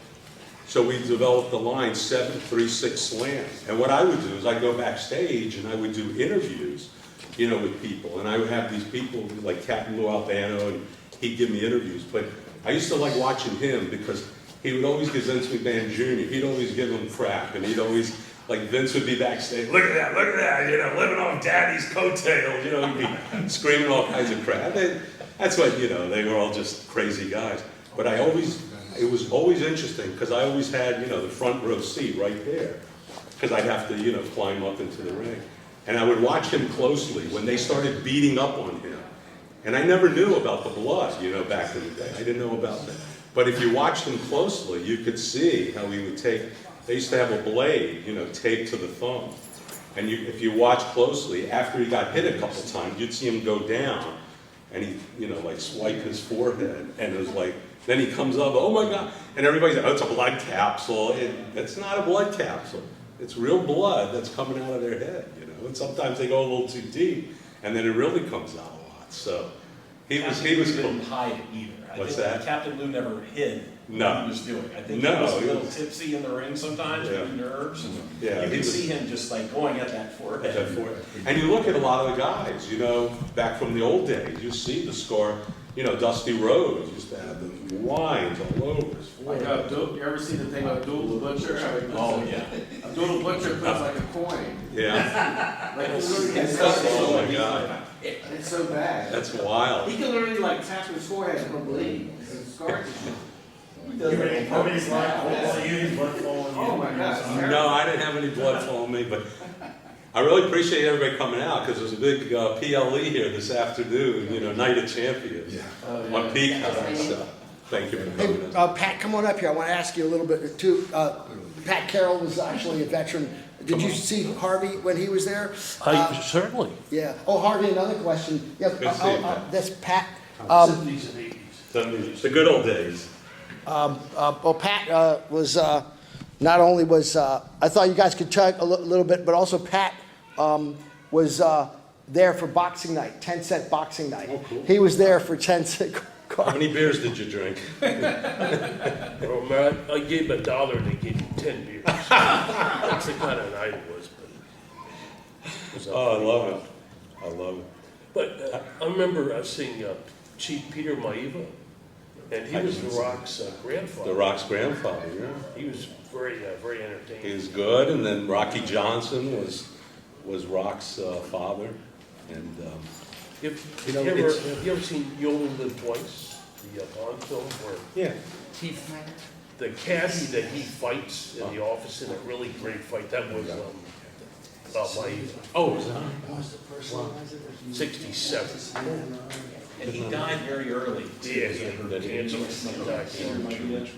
Speaker 3: we developed the line 736 Slam. And what I would do is I'd go backstage and I would do interviews, with people. And I would have these people like Captain Lou Albano, and he'd give me interviews. But I used to like watching him because he would always give Vince McMahon Jr., he'd always give him crap. And he'd always, like Vince would be backstage, look at that, you know, living off daddy's coattails, you know, he'd be screaming all kinds of crap. That's what, you know, they were all just crazy guys. But it was always interesting, because I always had, you know, the front row seat right there, because I'd have to, you know, climb up into the ring. And I would watch him closely when they started beating up on him. And I never knew about the blood, you know, back in the day. I didn't know about that. But if you watched him closely, you could see how he would take, they used to have a blade, you know, taped to the thumb. And if you watch closely, after he got hit a couple times, you'd see him go down, and he, you know, like swipe his forehead, and it was like, then he comes up, oh my God, and everybody's like, oh, it's a blood capsule. It's not a blood capsule. It's real blood that's coming out of their head, you know. And sometimes they go a little too deep, and then it really comes out a lot. So he was
Speaker 1: didn't hide it either.
Speaker 3: What's
Speaker 1: think
Speaker 3: that?
Speaker 1: Captain Lou never hid
Speaker 3: No.
Speaker 1: what he was doing. I think
Speaker 3: No,
Speaker 1: he was a
Speaker 3: he
Speaker 1: little
Speaker 3: was-
Speaker 1: tipsy in the ring sometimes with
Speaker 3: Yeah.
Speaker 1: nerves. And
Speaker 3: Yeah,
Speaker 1: you
Speaker 3: he
Speaker 1: can
Speaker 3: was-
Speaker 1: see him just like going at that forehead.
Speaker 3: And you look at a lot of the guys, you know, back from the old days, you see the scar, you know, Dusty Rhodes used to have the lines all over his
Speaker 6: Like
Speaker 3: forehead.
Speaker 6: Abdul, you ever see the thing Abdul the Butcher? How he puts
Speaker 1: Oh,
Speaker 6: it-
Speaker 1: yeah.
Speaker 6: Abdul the Butcher puts like a coin.
Speaker 3: Yeah,
Speaker 6: Like it's literally
Speaker 1: It's
Speaker 3: oh my God,
Speaker 6: it's so bad.
Speaker 3: that's wild.
Speaker 6: He can literally like tap his forehead and it'll bleed. It's a scar tissue. He does
Speaker 5: You
Speaker 6: it
Speaker 5: mean,
Speaker 6: on purpose
Speaker 5: Kobe's like,
Speaker 6: now.
Speaker 5: oh, you blood flowing.
Speaker 6: Oh my God, it's terrible.
Speaker 3: No, I didn't have any blood flowing me, but I really appreciate everybody coming out, because there's a big PLE here this afternoon, you know, Night of Champions
Speaker 6: Oh, yeah.
Speaker 3: on Peacock, so thank you for
Speaker 4: Hey,
Speaker 3: coming out.
Speaker 4: Pat, come on up here. I want to ask you a little bit too. Pat Carroll was actually a veteran. Did you see Harvey when he was there?
Speaker 7: Certainly.
Speaker 4: Yeah. Oh, Harvey, another question. Yeah,
Speaker 3: Good to see you, Pat.
Speaker 4: that's Pat.
Speaker 7: 70s and 80s.
Speaker 3: The good old days.
Speaker 4: Well, Pat was not only was I thought you guys could talk a little bit, but also Pat was there for boxing night, 10-cent boxing night.
Speaker 3: Oh, cool.
Speaker 4: He was there for 10-cent.
Speaker 3: How many beers did you drink?
Speaker 7: Well, man, I gave him $1 and they gave him 10 beers. That's the kind of night it was. But it was
Speaker 3: Oh, I love it. I love it.
Speaker 7: But I remember seeing Chief Peter Maiva, and he was The Rock's grandfather.
Speaker 3: The Rock's grandfather, yeah.
Speaker 7: He was very
Speaker 3: He
Speaker 7: entertaining.
Speaker 3: was good, and then Rocky Johnson was Rock's father, and
Speaker 7: If,
Speaker 3: You know,
Speaker 7: have
Speaker 3: it's-
Speaker 7: you ever seen You Only Live Twice, the Bond film, where
Speaker 3: yeah.
Speaker 7: the caddy that he fights in the office in a really great fight, that was Maiva,
Speaker 3: Oh, was that?
Speaker 7: 67.
Speaker 1: And he died very early. too.
Speaker 7: Yeah, he had cancer. He died young.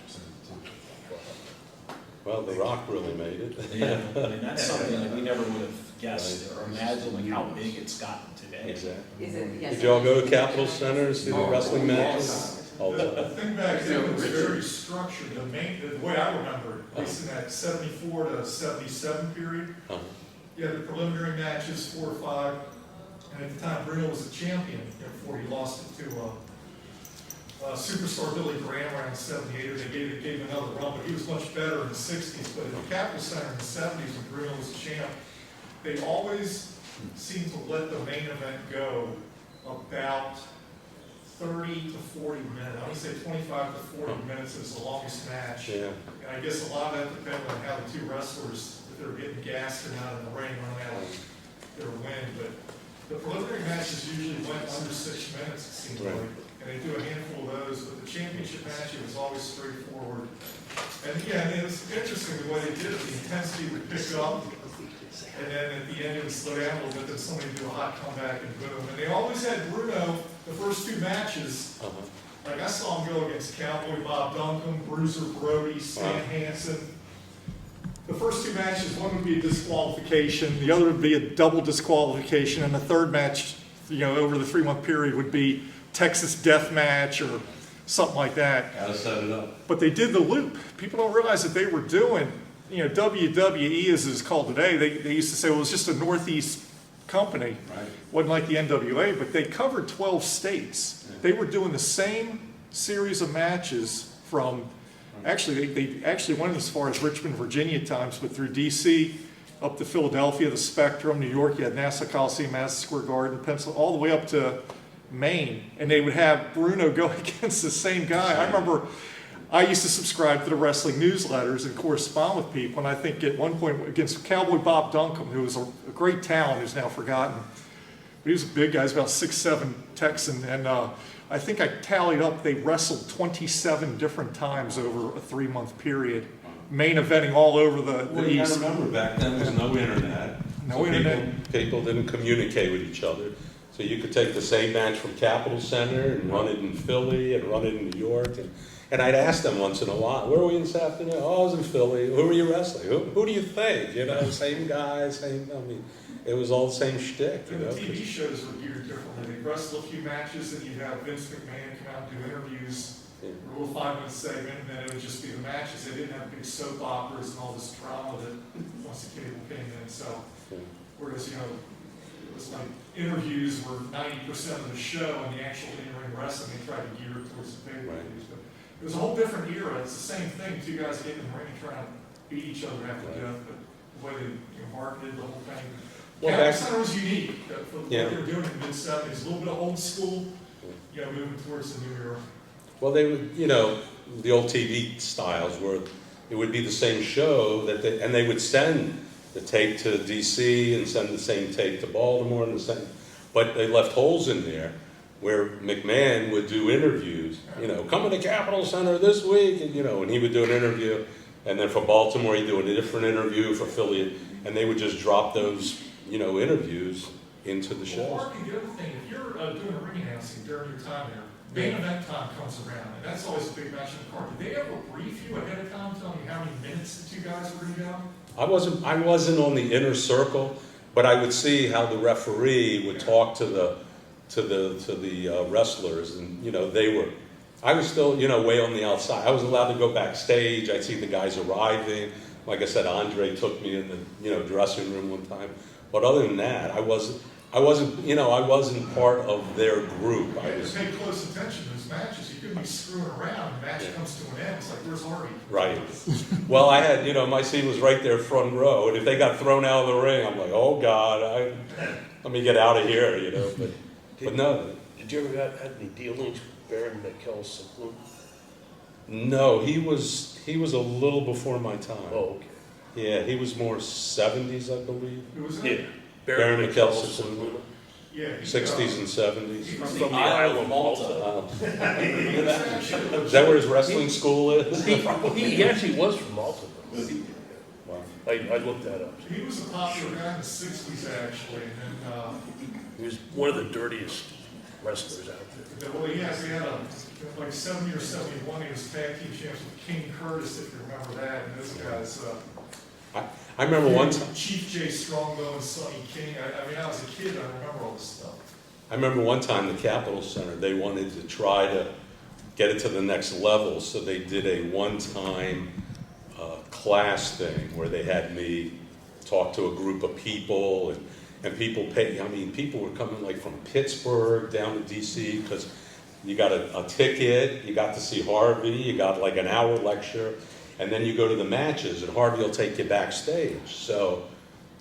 Speaker 3: Well, The Rock really made it.
Speaker 1: Yeah, I mean, that's something that we never would have guessed or imagined, like how big it's gotten today.
Speaker 3: Exactly.
Speaker 8: Is it, yes.
Speaker 3: Did y'all go to Capitol Center and see the wrestling matches? All the
Speaker 5: The
Speaker 3: time.
Speaker 5: thing back then was very structured. The way I remember it, at least in that 74 to 77 period,
Speaker 3: Uh-huh.
Speaker 5: you had the preliminary matches, 4 or 5, and at the time Bruno was a champion, before he lost it to superstar Billy Graham around 78, or they gave him another run, but he was much better in the 60s. But at the Capitol Center in the 70s, when Bruno was a champ, they always seemed to let the main event go about 30 to 40 minutes. I would say 25 to 40 minutes is the longest match.
Speaker 3: Yeah.
Speaker 5: And I guess a lot of that depended on how the two wrestlers, if they were getting gassed or not in the ring, running out of their wind. But the preliminary matches usually went under 6 minutes, it seemed
Speaker 3: Right.
Speaker 5: like. And they do a handful of those, but the championship match, it was always straightforward. And yeah, it was interesting the way they did it. The intensity would pick up, and then at the end it would slow down a little bit, then somebody would do a hot comeback and boom. And they always had Bruno, the first 2 matches,
Speaker 3: Uh-huh.
Speaker 5: like I saw him go against Cowboy Bob Duncan, Bruiser Brody, Stan
Speaker 3: Wow.
Speaker 5: Hansen. The first 2 matches, one would be a disqualification, the other would be a double disqualification, and the third match, over the 3-month period would be Texas Death Match or something like that.
Speaker 3: Gotta set it up.
Speaker 5: But they did the loop. People don't realize that they were doing, WWE as it's called today, they used to say, well, it's just a Northeast company.
Speaker 3: Right.
Speaker 5: Wasn't like the NWA, but they covered 12 states. They were doing the same series of matches from, actually, they actually went as far as Richmond, Virginia times, but through DC, up to Philadelphia, the Spectrum, New York, you had Nassau Coliseum, Madison Square Garden, Pennsylvania, all the way up to Maine. And they would have Bruno go against the same guy. I remember I used to subscribe to the wrestling newsletters and correspond with people, and I think at one point against Cowboy Bob Duncombe, who was a great talent who's now forgotten, but he was a big guy, he was about 6'7" Texan, and I think I tallied up, they wrestled 27 different times over a 3-month period, main eventing all over the
Speaker 3: Well, you gotta
Speaker 5: East.
Speaker 3: remember, back then there was no internet.
Speaker 5: No
Speaker 3: So
Speaker 5: internet.
Speaker 3: People didn't communicate with each other. So you could take the same match from Capitol Center and run it in Philly and run it in New York. And I'd ask them once in a while, where were we this afternoon? Oh, I was in Philly. Who were you wrestling? Who do you think? You know, same guys, I mean, it was all the same shtick, you
Speaker 5: And
Speaker 3: know.
Speaker 5: the TV shows were geared differently. They wrestle a few matches, and you'd have Vince McMahon come out and do interviews,
Speaker 3: Yeah.
Speaker 5: a little 5-minute segment, and then it would just be the matches. They didn't have big soap operas and all this drama that once the cable came in. So,
Speaker 3: Yeah.
Speaker 5: whereas, you know, it was like interviews were 90% of the show, and the actual in-ring wrestling, they tried to gear it towards the pay-per-views. But it was a whole different era. It's the same thing. Two guys getting in the ring and trying to beat each other after death, but the way they marketed the whole thing.
Speaker 3: Well,
Speaker 5: Capitol
Speaker 3: back-
Speaker 5: Center was unique for what they
Speaker 3: Yeah.
Speaker 5: were doing in the mid-70s. A little bit of old school, you know, moving towards the new era.
Speaker 3: Well, they would, you know, the old TV styles were, it would be the same show and they would send the tape to DC and send the same tape to Baltimore and the same, but they left holes in there where McMahon would do interviews, you know, coming to Capitol Center this week, and, you know, and he would do an interview, and then for Baltimore he'd do a different interview, for Philly, and they would just drop those, you know, interviews into the
Speaker 5: Well,
Speaker 3: shows.
Speaker 5: Mark, and the other thing, if you're doing a ring announcing during your time there, main event time comes around, and that's always a big match in the card. Did they ever brief you ahead of time, telling you how many minutes the two guys were going to go?
Speaker 3: I wasn't on the inner circle, but I would see how the referee would talk to the wrestlers, and you know I was still, you know, way on the outside. I was allowed to go backstage. I'd see the guys arriving. Like I said, Andre took me in the, you know, dressing room one time. But other than that, I wasn't part of their group.
Speaker 5: You
Speaker 3: I
Speaker 5: had
Speaker 3: was
Speaker 5: to pay close attention to those matches. You couldn't be screwing around. The match comes to an end. It's like, where's Harvey?
Speaker 3: right. Well, I had, you know, my seat was right there front row, and if they got thrown out of the ring, I'm like, oh God, let me get out of here, you know. But no.
Speaker 7: Did you ever have any dealings with Baron Mikel Simplon?
Speaker 3: No, he was a little before my time.
Speaker 7: Oh, okay.
Speaker 3: Yeah, he was more 70s, I believe.
Speaker 5: Who was
Speaker 7: Yeah,
Speaker 5: that?
Speaker 3: Baron
Speaker 7: Mikel
Speaker 3: Mikel
Speaker 7: Simplon.
Speaker 5: Yeah.
Speaker 3: 60s and 70s.
Speaker 7: From the Isle of Malta.
Speaker 3: Is that where his wrestling school is?
Speaker 7: He actually was from Malta.
Speaker 3: Wow.
Speaker 7: I looked that up.
Speaker 5: He was a popular guy in the 60s, actually, and then,
Speaker 7: He was one of the dirtiest wrestlers out there.
Speaker 5: well, he had like 70 or 71, he was tag team champs with King Curtis, if you remember that, and those guys,
Speaker 3: I remember one time.
Speaker 5: Chief Jay Strongbow and Sonny King. I mean, I was a kid, I remember all this stuff.
Speaker 3: I remember one time the Capitol Center, they wanted to try to get it to the next level, so they did a one-time class thing where they had me talk to a group of people, and people pay. I mean, people were coming like from Pittsburgh down to DC because you got a ticket, you got to see Harvey, you got like an hour lecture, and then you go to the matches, and Harvey will take you backstage. So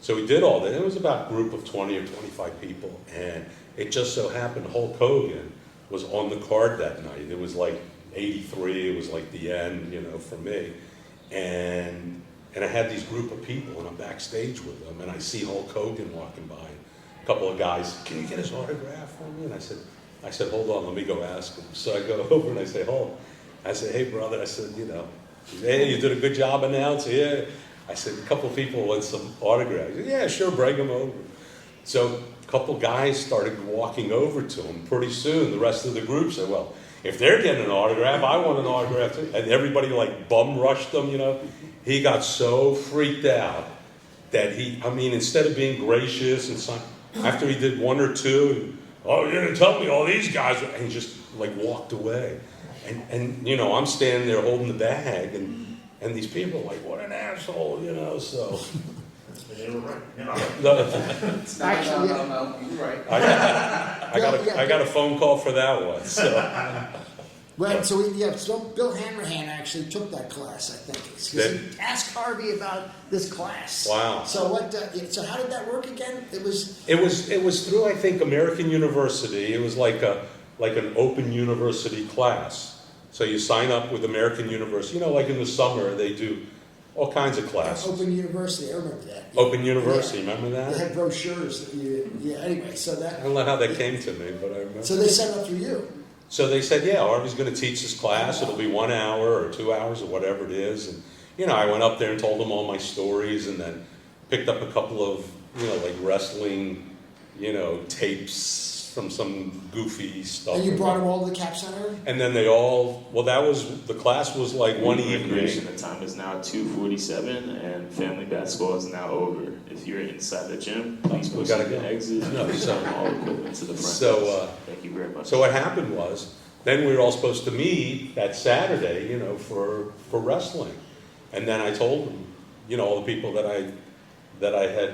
Speaker 3: we did all that. It was about a group of 20 or 25 people, and it just so happened Hulk Hogan was on the card that night. It was like 83, it was like the end, you know, for me. And I had these group of people, and I'm backstage with them, and I see Hulk Hogan walking by. A couple of guys, can you get his autograph for me? And I said, hold on, let me go ask him. So I go over and I say, Hulk, I said, hey brother, I said, you know, hey, you did a good job announcing. Yeah. I said, a couple of people want some autographs. He said, yeah, sure, bring them over. So a couple guys started walking over to him. Pretty soon, the rest of the group said, well, if they're getting an autograph, I want an autograph too. And everybody like bum rushed him, you know. He got so freaked out that instead of being gracious and after he did one or two, oh, you didn't tell me all these guys, and he just like walked away. And you know, I'm standing there holding the bag, and these people are like, what an asshole, you know, so.
Speaker 5: They were right.
Speaker 3: No,
Speaker 4: Actually,
Speaker 6: No, you're right.
Speaker 3: I got a phone call for that one. So
Speaker 4: Right, so Bill Hanrahan actually took that class, I think. 'Cause he asked Harvey about this class.
Speaker 3: Wow.
Speaker 4: So so how did that work again?
Speaker 3: it was through, I think, American University. It was like an open university class. So you sign up with American University. You know, like in the summer, they do all kinds of classes.
Speaker 4: Open University, I remember that.
Speaker 3: Open University,
Speaker 4: Yeah.
Speaker 3: remember
Speaker 4: They
Speaker 3: that?
Speaker 4: had brochures. Yeah, anyway, so
Speaker 3: I
Speaker 4: that,
Speaker 3: don't know how that came to me, but I remember.
Speaker 4: so they set up through you.
Speaker 3: So they said, yeah, Harvey's going to teach this class. It'll be 1 hour or 2 hours or whatever it is. And, you know, I went up there and told them all my stories and then picked up a couple of, you know, like wrestling, you know, tapes from some goofy stuff.
Speaker 4: And you brought them all to the Cap Center?
Speaker 3: And then they all, well, that was, the class was like one
Speaker 8: Recreation,
Speaker 3: evening.
Speaker 8: the time is now 2:47, and family basketball is now over. If you're inside the gym, please
Speaker 3: We
Speaker 8: proceed
Speaker 3: gotta
Speaker 8: to
Speaker 3: go.
Speaker 8: the exit and
Speaker 3: No, so-
Speaker 8: return all equipment to the front
Speaker 3: So,
Speaker 8: desk. Thank you very much.
Speaker 3: So what happened was, then we were all supposed to meet that Saturday, you know, for wrestling. And then I told them, you know, all the people that I had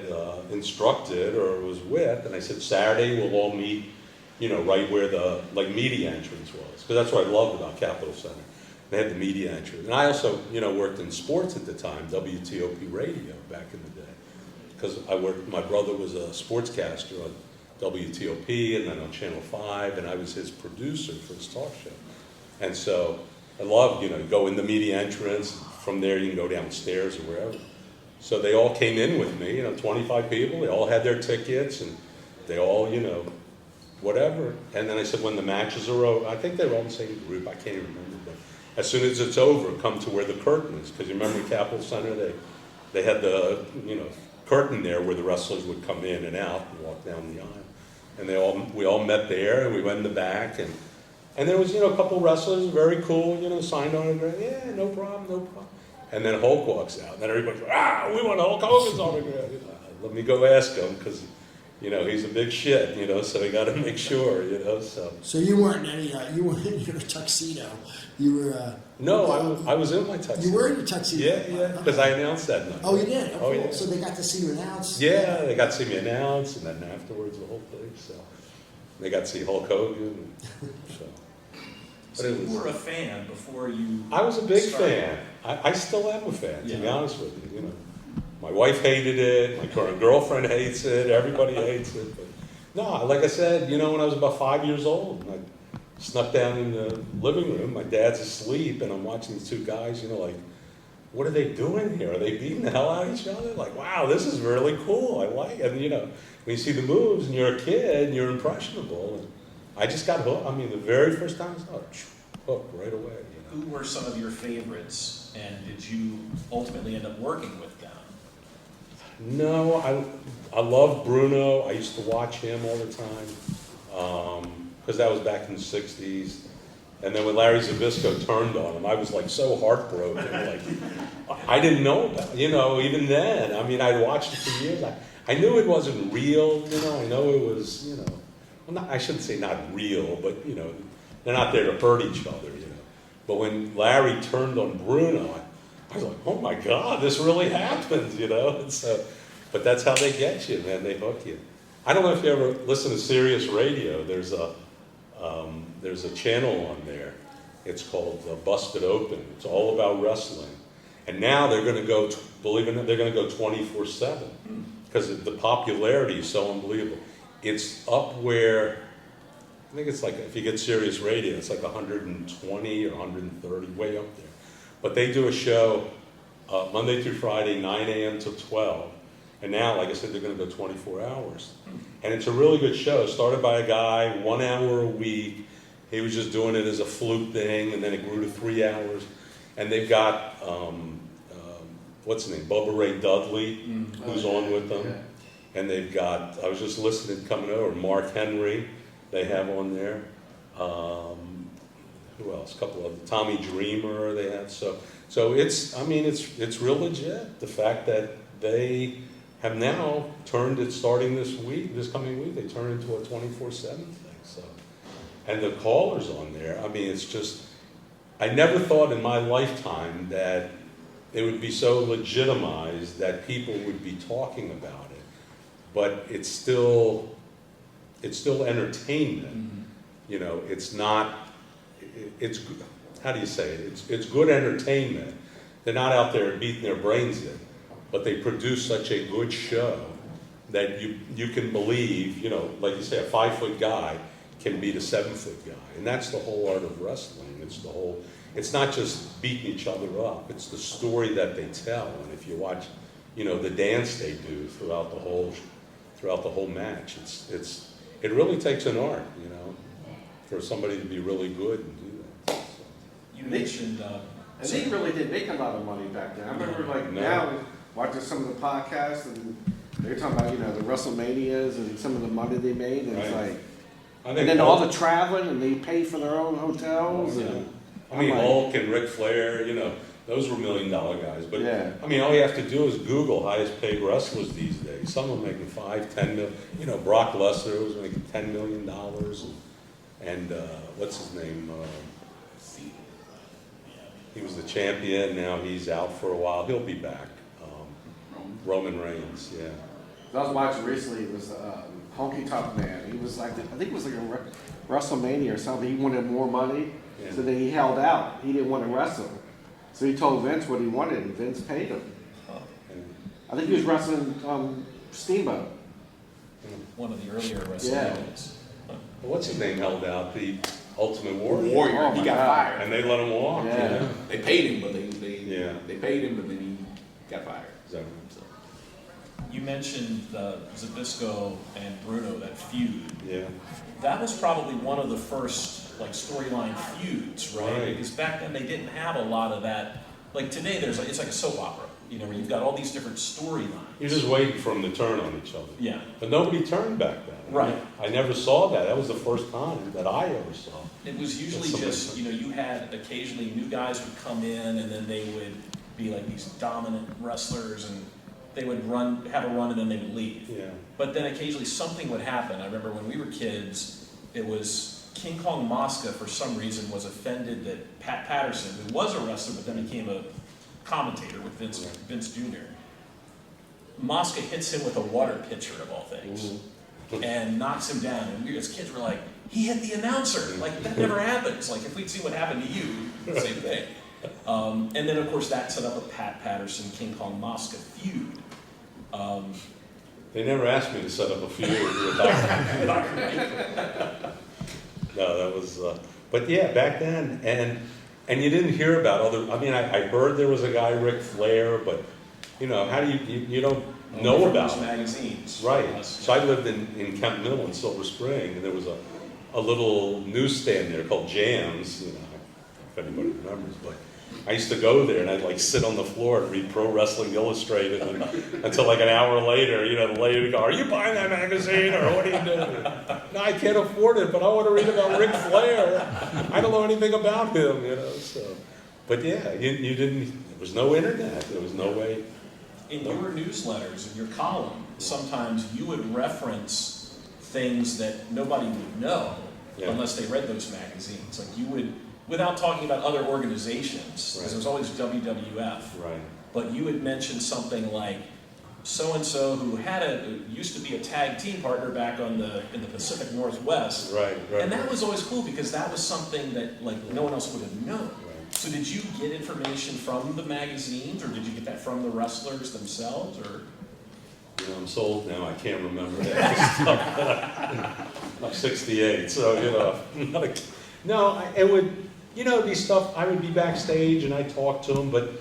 Speaker 3: instructed or was with, and I said, Saturday we'll all meet, you know, right where the like media entrance was, because that's what I loved about Capitol Center. They had the media entrance, and I also, you know, worked in sports at the time, WTOP radio back in the day, because I worked. My brother was a sportscaster on WTOP and then on Channel 5, and I was his producer for his talk show. And so I loved, you know, go in the media entrance. From there, you can go downstairs or wherever. So they all came in with me, you know, 25 people. They all had their tickets, and they all, you know, whatever. And then I said, when the matches are over, I think they were all in the same group. I can't even remember. But as soon as it's over, come to where the curtain is. Because you remember in Capitol Center, they had the, you know, curtain there where the wrestlers would come in and out and walk down the aisle. And we all met there, and we went in the back, and there was, you know, a couple wrestlers, very cool, you know, signed autograph. Yeah, no problem, no problem. And then Hulk walks out, and then everybody's like, we want Hulk Hogan's autograph. You know, let me go ask him, because, you know, he's a big shit, you know, so we got to make sure, you know, so.
Speaker 4: So you weren't you weren't in your tuxedo. You were.
Speaker 3: No, I was in my tuxedo.
Speaker 4: You were in your tuxedo.
Speaker 3: Yeah, because I announced that night.
Speaker 4: Oh, you did.
Speaker 3: Oh, yeah.
Speaker 4: So they got to see you announce.
Speaker 3: Yeah, they got to see me announce, and then afterwards the whole thing. So they got to see Hulk Hogan. So,
Speaker 1: So you were a fan before you.
Speaker 3: I was a big
Speaker 1: started.
Speaker 3: fan. I still am a fan, to be
Speaker 1: Yeah.
Speaker 3: honest with you. You know, my wife hated it. My current girlfriend hates it. Everybody hates it. But no, like I said, you know, when I was about 5 years old, I snuck down in the living room. My dad's asleep, and I'm watching these two guys. You know, like, what are they doing here? Are they beating the hell out of each other? Like, wow, this is really cool. I like it. And, you know, when you see the moves and you're a kid and you're impressionable. And I just got hooked. I mean, the very first time I saw it, hooked right away. You know?
Speaker 1: Who were some of your favorites, and did you ultimately end up working with them?
Speaker 3: No, I love Bruno. I used to watch him all the time because that was back in the 60s. And then when Larry Zbyszko turned on him, I was like so heartbroken. Like, I didn't know about it, you know, even then. I mean, I'd watched it for years. I knew it wasn't real, you know. I know it was, you know, well, not, I shouldn't say not real, but, you know, they're not there to hurt each other, you know. But when Larry turned on Bruno, I was like, oh my God, this really happened, you know. And so, but that's how they get you, man. They hook you. I don't know if you ever listen to Sirius Radio. There's a channel on there. It's called Busted Open. It's all about wrestling. And now they're going to go, believe it or not, they're going to go 24/7 because the popularity is so unbelievable. It's up where, I think it's like, if you get Sirius Radio, it's like 120 or 130, way up there. But they do a show Monday through Friday, 9 a.m. to 12. And now, like I said, they're going to go 24 hours. And it's a really good show. Started by a guy, 1 hour a week. He was just doing it as a fluke thing, and then it grew to 3 hours. And they've got, what's his name, Bubba Ray Dudley, who's on with them.
Speaker 6: Yeah.
Speaker 3: And they've got, I was just listening, coming over, Mark Henry, they have on there. Who else? A couple of, Tommy Dreamer they have. So it's, I mean, it's real legit. The fact that they have now turned it, starting this coming week, they turn into a 24/7 thing. So, and the callers on there, I mean, it's just, I never thought in my lifetime that it would be so legitimized that people would be talking about it. But it's still entertainment. You know, it's not, it's, how do you say it? It's good entertainment. They're not out there beating their brains in, but they produce such a good show that you can believe, you know, like you say, a 5-foot guy can beat a 7-foot guy. And that's the whole art of wrestling. It's not just beating each other up. It's the story that they tell. And if you watch, the dance they do throughout the whole match, it really takes an art, for somebody to be really good and do that. So.
Speaker 1: You mentioned,
Speaker 6: And they really did make a lot of money back then. I remember now watching some of the podcasts and they're talking about, the WrestleManias and some of the money they made. And it's
Speaker 3: Right.
Speaker 6: like,
Speaker 3: I
Speaker 6: and
Speaker 3: think
Speaker 6: then all the traveling and they paid for their own hotels. And,
Speaker 3: Hulk and Ric Flair, those were $1 million guys. But
Speaker 6: Yeah.
Speaker 3: all you have to do is Google highest paid wrestlers these days. Some are making $5, $10 million. Brock Lesnar was making $10 million. And what's his name? He was the champion. Now he's out for a while. He'll be back. Roman Reigns, yeah.
Speaker 6: I was watching recently, it was Honky Tonk Man. He was like, I think it was like a WrestleMania or something. He wanted more money,
Speaker 3: Yeah.
Speaker 6: so then he held out. He didn't want to wrestle. So he told Vince what he wanted, and Vince paid him.
Speaker 3: And,
Speaker 6: I think he was wrestling Steamboat.
Speaker 1: one of the earlier
Speaker 6: Yeah.
Speaker 1: WrestleManias.
Speaker 3: what's his name held out? The Ultimate Warrior.
Speaker 9: Warrior,
Speaker 6: Oh,
Speaker 9: he
Speaker 6: my
Speaker 9: got
Speaker 6: God.
Speaker 9: fired.
Speaker 3: And they let him walk.
Speaker 6: Yeah.
Speaker 9: They paid him, but they
Speaker 3: Yeah.
Speaker 9: paid him, but then he got fired.
Speaker 3: So,
Speaker 1: You mentioned Zbyszko and Bruno, that feud.
Speaker 3: yeah.
Speaker 1: That was probably one of the first storyline feuds, right?
Speaker 3: Right.
Speaker 1: Because back then they didn't have a lot of that. Like today, it's like a soap opera, where you've got all these different storylines.
Speaker 3: You're just waiting for them to turn on each other.
Speaker 1: Yeah.
Speaker 3: But nobody turned back then.
Speaker 1: Right.
Speaker 3: I never saw that. That was the first time that I ever saw.
Speaker 1: It was usually
Speaker 3: That's
Speaker 1: just, you had occasionally new guys would come in and then they would be like these dominant wrestlers and they would have a run and then they would leave.
Speaker 3: Yeah.
Speaker 1: But then occasionally something would happen. I remember when we were kids, it was King Kong Mosca for some reason was offended that Pat Patterson, who was a wrestler but then became a commentator with Vince Jr., Mosca hits him with a water pitcher of all things and knocks him down. And we as kids were like, he hit the announcer. Like, that never happens. Like, if we'd seen what happened to you, same thing. And then, of course, that set up a Pat Patterson, King Kong Mosca feud.
Speaker 3: They never asked me to set up a feud with Dr. No, that was, but yeah, back then, and you didn't hear about other, I heard there was a guy, Ric Flair, but, how do you don't know
Speaker 1: From
Speaker 3: about
Speaker 1: those
Speaker 3: it.
Speaker 1: magazines.
Speaker 3: Right. So I lived in Kent Mill in Silver Spring, and there was a little newsstand there called Jams, if anybody remembers, but I used to go there and I'd sit on the floor and read Pro Wrestling Illustrated until an hour later, the lady would go, "Are you buying that magazine or what are you doing?" "No, I can't afford it, but I want to read about Ric Flair. I don't know anything about him, so. But yeah, you didn't, there was no internet, there was no way.
Speaker 1: In your newsletters, in your column, sometimes you would reference things that nobody would know unless they read those magazines. Like you would, without talking about other organizations, because there was always WWF.
Speaker 3: Right.
Speaker 1: But you would mention something like so-and-so who used to be a tag team partner back in the Pacific Northwest.
Speaker 3: Right.
Speaker 1: And that was always cool because that was something that no one else would have known.
Speaker 3: Right.
Speaker 1: So did you get information from the magazines or did you get that from the wrestlers themselves or?
Speaker 3: I'm sold now, I can't remember that stuff. I'm 68, so, it would, it'd be stuff, I would be backstage and I'd talk to them, but,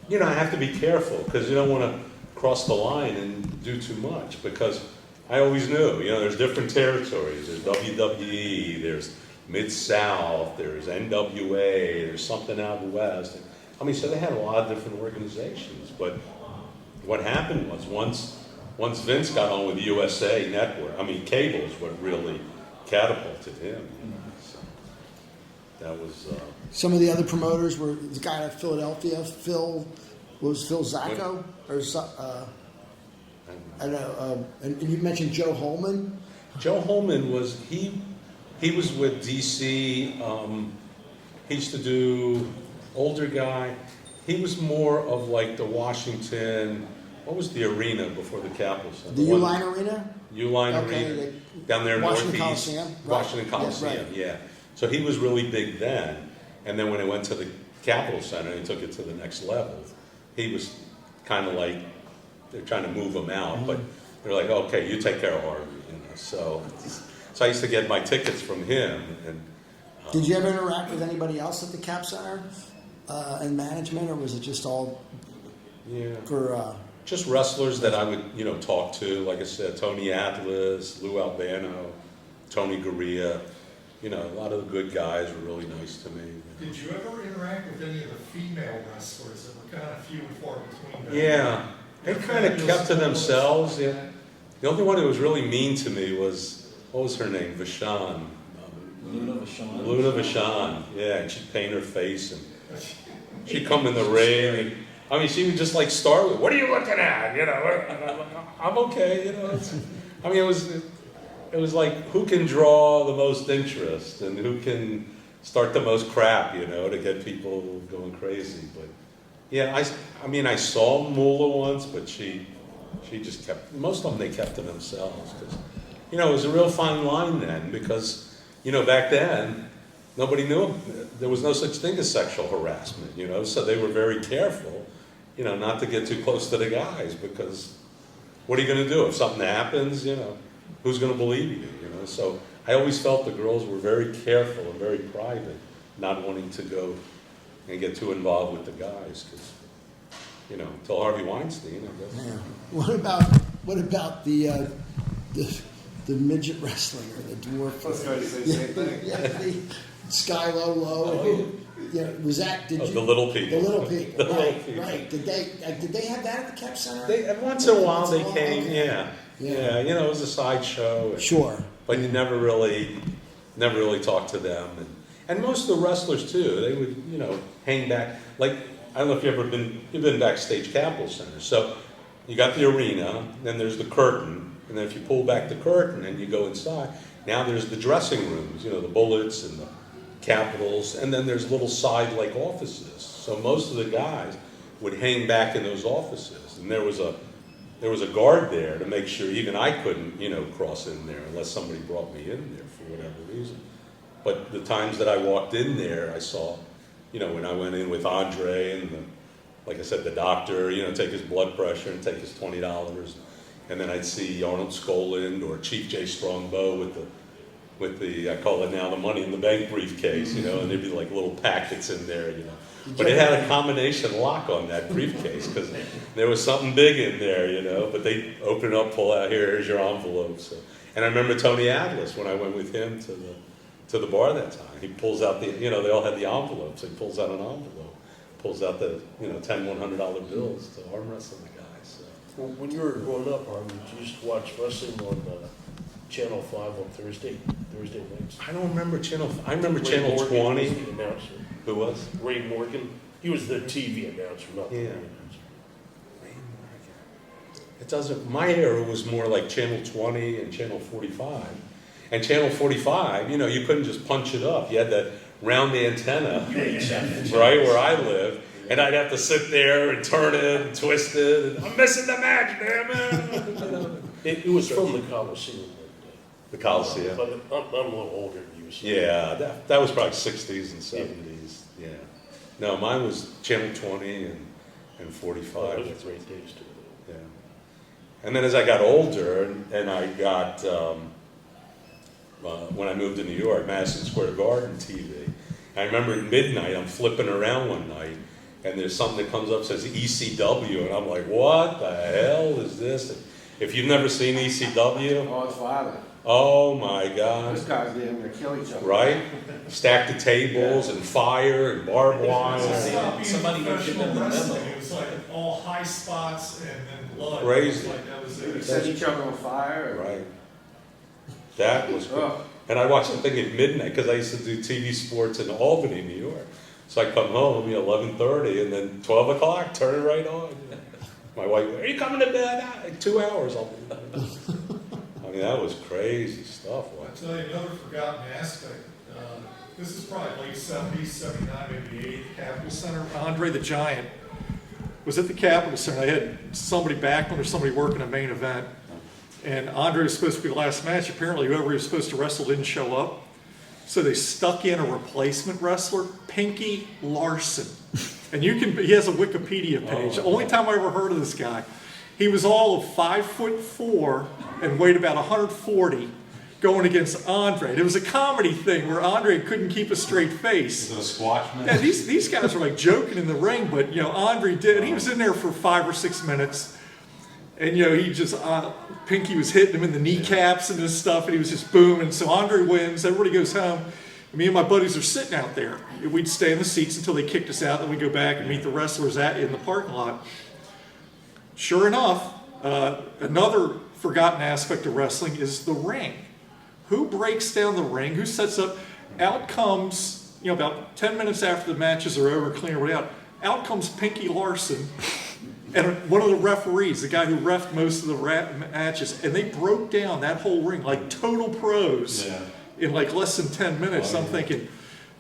Speaker 3: I have to be careful because you don't want to cross the line and do too much because I always knew, there's different territories. There's WWE, there's Mid-South, there's NWA, there's something out in the West. So they had a lot of different organizations, but what happened was once Vince got on with USA Network, cable's what really catapulted him. So that was.
Speaker 4: Some of the other promoters were the guy at Philadelphia, Phil Zacco, or I don't know. And you mentioned Joe Holman.
Speaker 3: Joe Holman was he was with DC. He used to do older guy. He was more of the Washington. What was the arena before the Capitol Center?
Speaker 4: The Uline Arena?
Speaker 3: Uline
Speaker 4: Okay,
Speaker 3: Arena. Down there in
Speaker 4: Washington
Speaker 3: Northeast.
Speaker 4: Coliseum? Right.
Speaker 3: Washington Coliseum,
Speaker 4: right.
Speaker 3: yeah. So he was really big then. And then when it went to the Capitol Center and took it to the next level, he was kind of they're trying to move him out, but they're like, okay, you take care of Harvey, So So I used to get my tickets from him, and
Speaker 4: Did you ever interact with anybody else at the Cap Center in management, or was it just all
Speaker 3: yeah,
Speaker 4: for?
Speaker 3: just wrestlers that I would, you know, talk to. Like I said, Tony Atlas, Lou Albano, Tony Gurria. You know, a lot of the good guys were really nice to me.
Speaker 5: Did you ever interact with any of the female wrestlers that were kind of few and far between?
Speaker 3: Yeah, they kind of kept to themselves. Yeah. The only one who was really mean to me was, what was her name? Vashon.
Speaker 9: Luna Vachon.
Speaker 3: Luna Vachon. Yeah, and she'd paint her face, and she'd come in the ring. And, I mean, she would just like start with, "What are you looking at?" You know, and I'm like, "I'm okay." You know, I mean, it was like, who can draw the most interest and who can start the most crap, you know, to get people going crazy. But yeah, I mean, I saw Moolah once, but she just kept, most of them they kept to themselves, because, you know, it was a real fine line then, because, you know, back then, nobody knew, there was no such thing as sexual harassment, you know, so they were very careful, you know, not to get too close to the guys, because what are you going to do if something happens, you know, who's going to believe you, you know? So I always felt the girls were very careful and very private, not wanting to go and get too involved with the guys, because, you know, until Harvey Weinstein, I guess.
Speaker 4: Yeah. What about the midget wrestling or the dwarf?
Speaker 6: I was going to say the same thing.
Speaker 4: Yeah, the Sky Low. Yeah, was that? Did
Speaker 3: Oh,
Speaker 4: you?
Speaker 3: the little people.
Speaker 4: The little people.
Speaker 3: The little
Speaker 4: Right,
Speaker 3: people.
Speaker 4: right. Did they have that at the Cap Center?
Speaker 3: They, once in a while
Speaker 4: Once in
Speaker 3: they
Speaker 4: a while,
Speaker 3: came,
Speaker 4: okay.
Speaker 3: yeah.
Speaker 4: Yeah.
Speaker 3: Yeah, you know, it was a sideshow.
Speaker 4: Sure.
Speaker 3: But you never really talked to them. And most of the wrestlers too, they would, you know, hang back. Like, I don't know if you've been backstage Capitol Center. So you got the arena, then there's the curtain, and then if you pull back the curtain and you go inside, now there's the dressing rooms, you know, the Bullets and the Capitals, and then there's little side-like offices. So most of the guys would hang back in those offices, and there was a guard there to make sure even I couldn't, you know, cross in there unless somebody brought me in there for whatever reason. But the times that I walked in there, I saw, you know, when I went in with Andre and like I said, the doctor, you know, take his blood pressure and take his $20, and then I'd see Arnold Skoland or Chief Jay Strongbow with the I call it now the Money in the Bank briefcase, you know, and there'd be like little packets in there, you know. But it had a combination lock on that briefcase because there was something big in there, you know. But they open it up, pull out, here's your envelope. So, and I remember Tony Atlas when I went with him to the bar that time. He pulls out they all had the envelopes. He pulls out an envelope, pulls out the, you know, $10, $100 bills to arm wrestle the guys. So.
Speaker 7: Well, when you were growing up, Harvey, did you used to watch wrestling on Channel 5 on Thursday nights?
Speaker 3: I don't remember Channel. I remember
Speaker 7: Ray
Speaker 3: Channel
Speaker 7: Morgan
Speaker 3: 20.
Speaker 7: was the announcer.
Speaker 3: Who was?
Speaker 7: Ray Morgan. He was the TV announcer, not the
Speaker 3: Yeah.
Speaker 7: ring announcer.
Speaker 3: It doesn't. My era was more like Channel 20 and Channel 45. And Channel 45, you know, you couldn't just punch it up. You had that round antenna, right where I live, and I'd have to sit there and turn it and twist it. And I'm missing the match, damn it!
Speaker 7: It was from the Coliseum.
Speaker 3: The Coliseum.
Speaker 7: But I'm a little older than you. So
Speaker 3: Yeah, that was probably 60s and 70s. Yeah. No, mine was Channel 20 and 45.
Speaker 7: Those were great days too.
Speaker 3: Yeah. And then as I got older, and I got, when I moved to New York, Madison Square Garden TV, I remember at midnight, I'm flipping around one night, and there's something that comes up that says ECW, and I'm like, what the hell is this? If you've never seen ECW,
Speaker 6: Oh, it's violent.
Speaker 3: oh my God.
Speaker 6: Those guys damn near kill each other.
Speaker 3: Right? Stack the tables and fire and barbed wire.
Speaker 5: Stop being
Speaker 9: Somebody would give them
Speaker 5: professional
Speaker 9: the
Speaker 5: wrestling.
Speaker 9: memo.
Speaker 5: It was like all high spots and then blood.
Speaker 3: Crazy.
Speaker 5: Like that was
Speaker 6: They
Speaker 5: it.
Speaker 6: set each other on fire.
Speaker 3: Right. That was good.
Speaker 6: Oh.
Speaker 3: And I watched the thing at midnight because I used to do TV sports in Albany, New York. So I come home, 11:30, and then 12 o'clock, turn it right on. My wife, are you coming to bed? In 2 hours, I'll be done. I mean, that was crazy stuff.
Speaker 5: I'll tell you another forgotten aspect. This is probably late 70s, 79, maybe 80, Capitol Center. Andre the Giant was at the Capitol Center. They had somebody back when there's somebody working a main event. And Andre was supposed to be the last match. Apparently, whoever he was supposed to wrestle didn't show up. So they stuck in a replacement wrestler, Pinky Larson. And he has a Wikipedia page. The only time I ever heard of this guy. He was all of 5'4" and weighed about 140. going against Andre. It was a comedy thing where Andre couldn't keep a straight face.
Speaker 3: Is it a squash match?
Speaker 5: Yeah, these guys were like joking in the ring, but Andre did. He was in there for 5 or 6 minutes, and he just Pinky was hitting him in the kneecaps and this stuff, and he was just booming. So Andre wins. Everybody goes home. Me and my buddies are sitting out there. We'd stay in the seats until they kicked us out, then we'd go back and meet the wrestlers in the parking lot. Sure enough, another forgotten aspect of wrestling is the ring. Who breaks down the ring? Who sets up? Out comes, about 10 minutes after the matches are over, clean everybody out comes Pinky Larson and one of the referees, the guy who reffed most of the matches, and they broke down that whole ring like total pros.
Speaker 3: Yeah.
Speaker 5: In like less than 10 minutes. I'm thinking,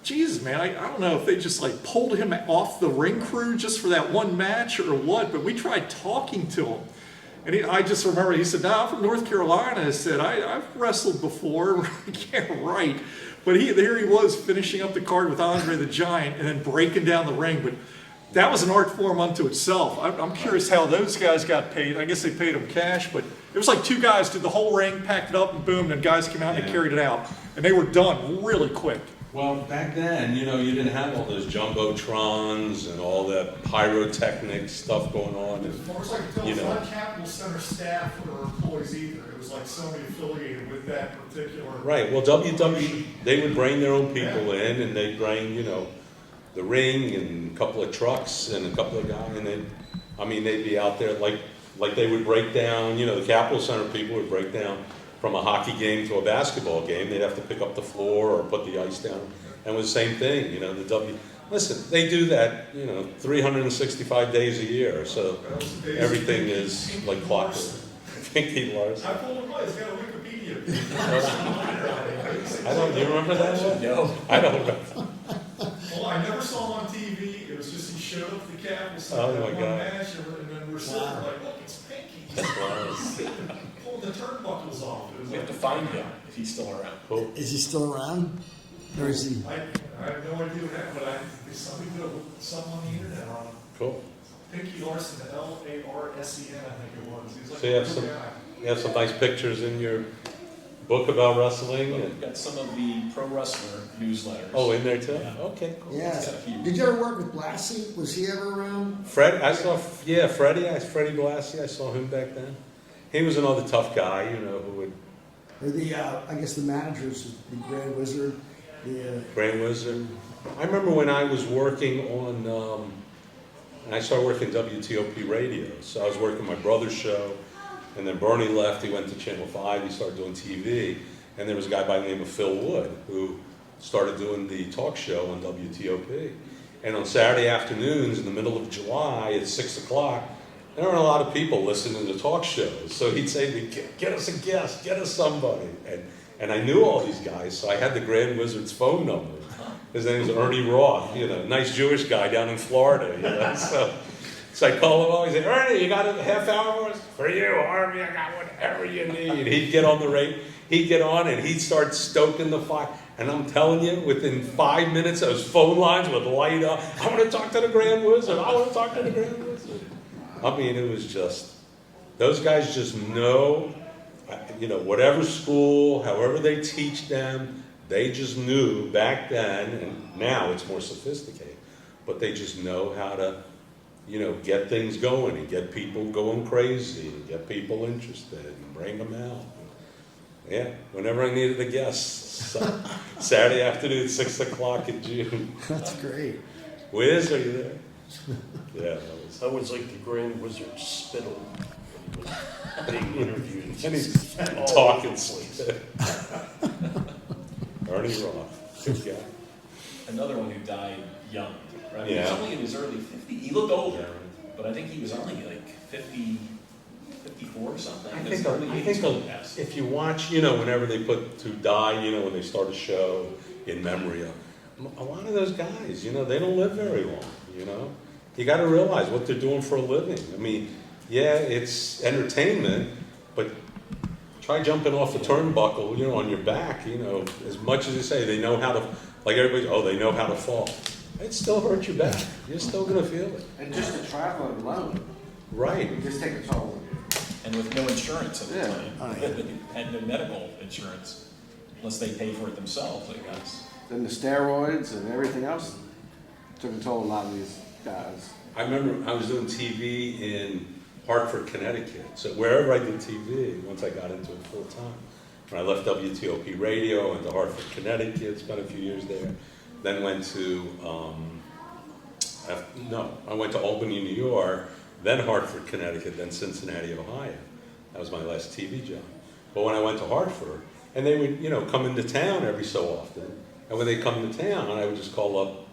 Speaker 5: Jesus, man, I don't know if they just like pulled him off the ring crew just for that one match or what, but we tried talking to him. And I just remember he said, I'm from North Carolina. I said, I've wrestled before. Yeah, right. But there he was finishing up the card with Andre the Giant and then breaking down the ring. But that was an art form unto itself. I'm curious how those guys got paid. I guess they paid them cash, but it was like 2 guys did the whole ring, packed it up, and boom, and guys came out and carried it out. And they were done really quick.
Speaker 3: Well, back then, you didn't have all those jumbotrons and all that pyrotechnic stuff going on.
Speaker 5: As far as I can tell, it's not Capital Center staff or employees either. It was like somebody affiliated with that particular.
Speaker 3: Right. Well, WWE, they would bring their own people in, and they'd bring, the ring and a couple of trucks and a couple of guys, and they'd be out there like they would break down. The Capital Center people would break down from a hockey game to a basketball game. They'd have to pick up the floor or put the ice down, and it was the same thing. Listen, they do that, 365 days a year, so everything is like clockwork. Pinky Larson.
Speaker 5: I told him, he's got a Wikipedia.
Speaker 3: Do you remember that one?
Speaker 9: No.
Speaker 3: I don't remember.
Speaker 5: Well, I never saw him on TV. It was just he showed up at the Capitol Center
Speaker 3: Oh, my
Speaker 5: one
Speaker 3: God.
Speaker 5: match, and then we're sitting there like, look, it's Pinky. Pulling the turnbuckles off. It was
Speaker 9: We have
Speaker 5: like,
Speaker 9: to find him if he's still around.
Speaker 3: Cool.
Speaker 4: Is he still around? Or is he?
Speaker 5: I have no idea what happened, but somebody put something on the internet on him.
Speaker 3: Cool.
Speaker 5: Pinky Larson, Larsen, I think it was. He was like
Speaker 3: So you have
Speaker 5: a
Speaker 3: some-
Speaker 5: good guy.
Speaker 3: You have some nice pictures in your book about wrestling.
Speaker 9: We've got some of the pro wrestler newsletters.
Speaker 3: Oh, in there too?
Speaker 9: Yeah.
Speaker 3: Okay, cool.
Speaker 4: Yeah.
Speaker 9: Got a few.
Speaker 4: Did you ever work with Blassie? Was he ever around?
Speaker 3: Freddie Blassie, I saw him back then. He was another tough guy, who would,
Speaker 4: Or I guess the managers, the Grand Wizard,
Speaker 3: Grand Wizard. I remember when I was working on, I started working WTOP radio. So I was working my brother's show, and then Bernie left, he went to Channel 5, he started doing TV, and there was a guy by the name of Phil Wood who started doing the talk show on WTOP. And on Saturday afternoons in the middle of July at 6 o'clock, there weren't a lot of people listening to talk shows. So he'd say to me, get us a guest, get us somebody. And I knew all these guys, so I had the Grand Wizard's phone number. His name was Ernie Roth, nice Jewish guy down in Florida, So I call him up, he said, Ernie, you got a half hour for us? For you, Harvey, I got whatever you need. He'd get on the radio, he'd get on, and he'd start stoking the fire. And I'm telling you, within 5 minutes, those phone lines would light up. I want to talk to the Grand Wizard. I want to talk to the Grand Wizard. It was just, those guys just know, whatever school, however they teach them, they just knew back then, and now it's more sophisticated, but they just know how to, get things going and get people going crazy and get people interested and bring them out. Yeah, whenever I needed a guest, Saturday afternoon, 6 o'clock in June.
Speaker 4: That's great.
Speaker 3: Wiz, are you there? Yeah, that was.
Speaker 7: I was like the Grand Wizard Spittle when he was being interviewed.
Speaker 3: And he's
Speaker 7: all
Speaker 3: talking
Speaker 7: over the place.
Speaker 3: Ernie Roth, good guy.
Speaker 9: Another one who died young, right? He
Speaker 3: Yeah.
Speaker 9: was only in his early 50s. He looked older,
Speaker 3: Yeah.
Speaker 9: but I think he was only like 50, 54 or something.
Speaker 3: I
Speaker 9: His
Speaker 3: think,
Speaker 9: early 80s when he passed.
Speaker 3: if you watch, whenever they put to die, when they start a show in memory of, a lot of those guys, they don't live very long, You got to realize what they're doing for a living. Yeah, it's entertainment, but try jumping off a turnbuckle, on your back, as much as they say, they know how to, like everybody, they know how to fall. It still hurts your back. You're still going to feel it.
Speaker 6: And just the traveling alone,
Speaker 3: Right.
Speaker 6: it just take a toll on you.
Speaker 1: and with no insurance at the
Speaker 6: Yeah.
Speaker 1: time.
Speaker 4: Oh, yeah.
Speaker 1: And no medical insurance, unless they pay for it themselves, I guess.
Speaker 6: Then the steroids and everything else took a toll on a lot of these guys.
Speaker 3: I remember I was doing TV in Hartford, Connecticut. So wherever I did TV, once I got into it full time. When I left WTOP Radio, I went to Hartford, Connecticut, spent a few years there. Then went to, I went to Albany, New York, then Hartford, Connecticut, then Cincinnati, Ohio. That was my last TV job. But when I went to Hartford, and they would, come into town every so often, and when they come to town, I would just call up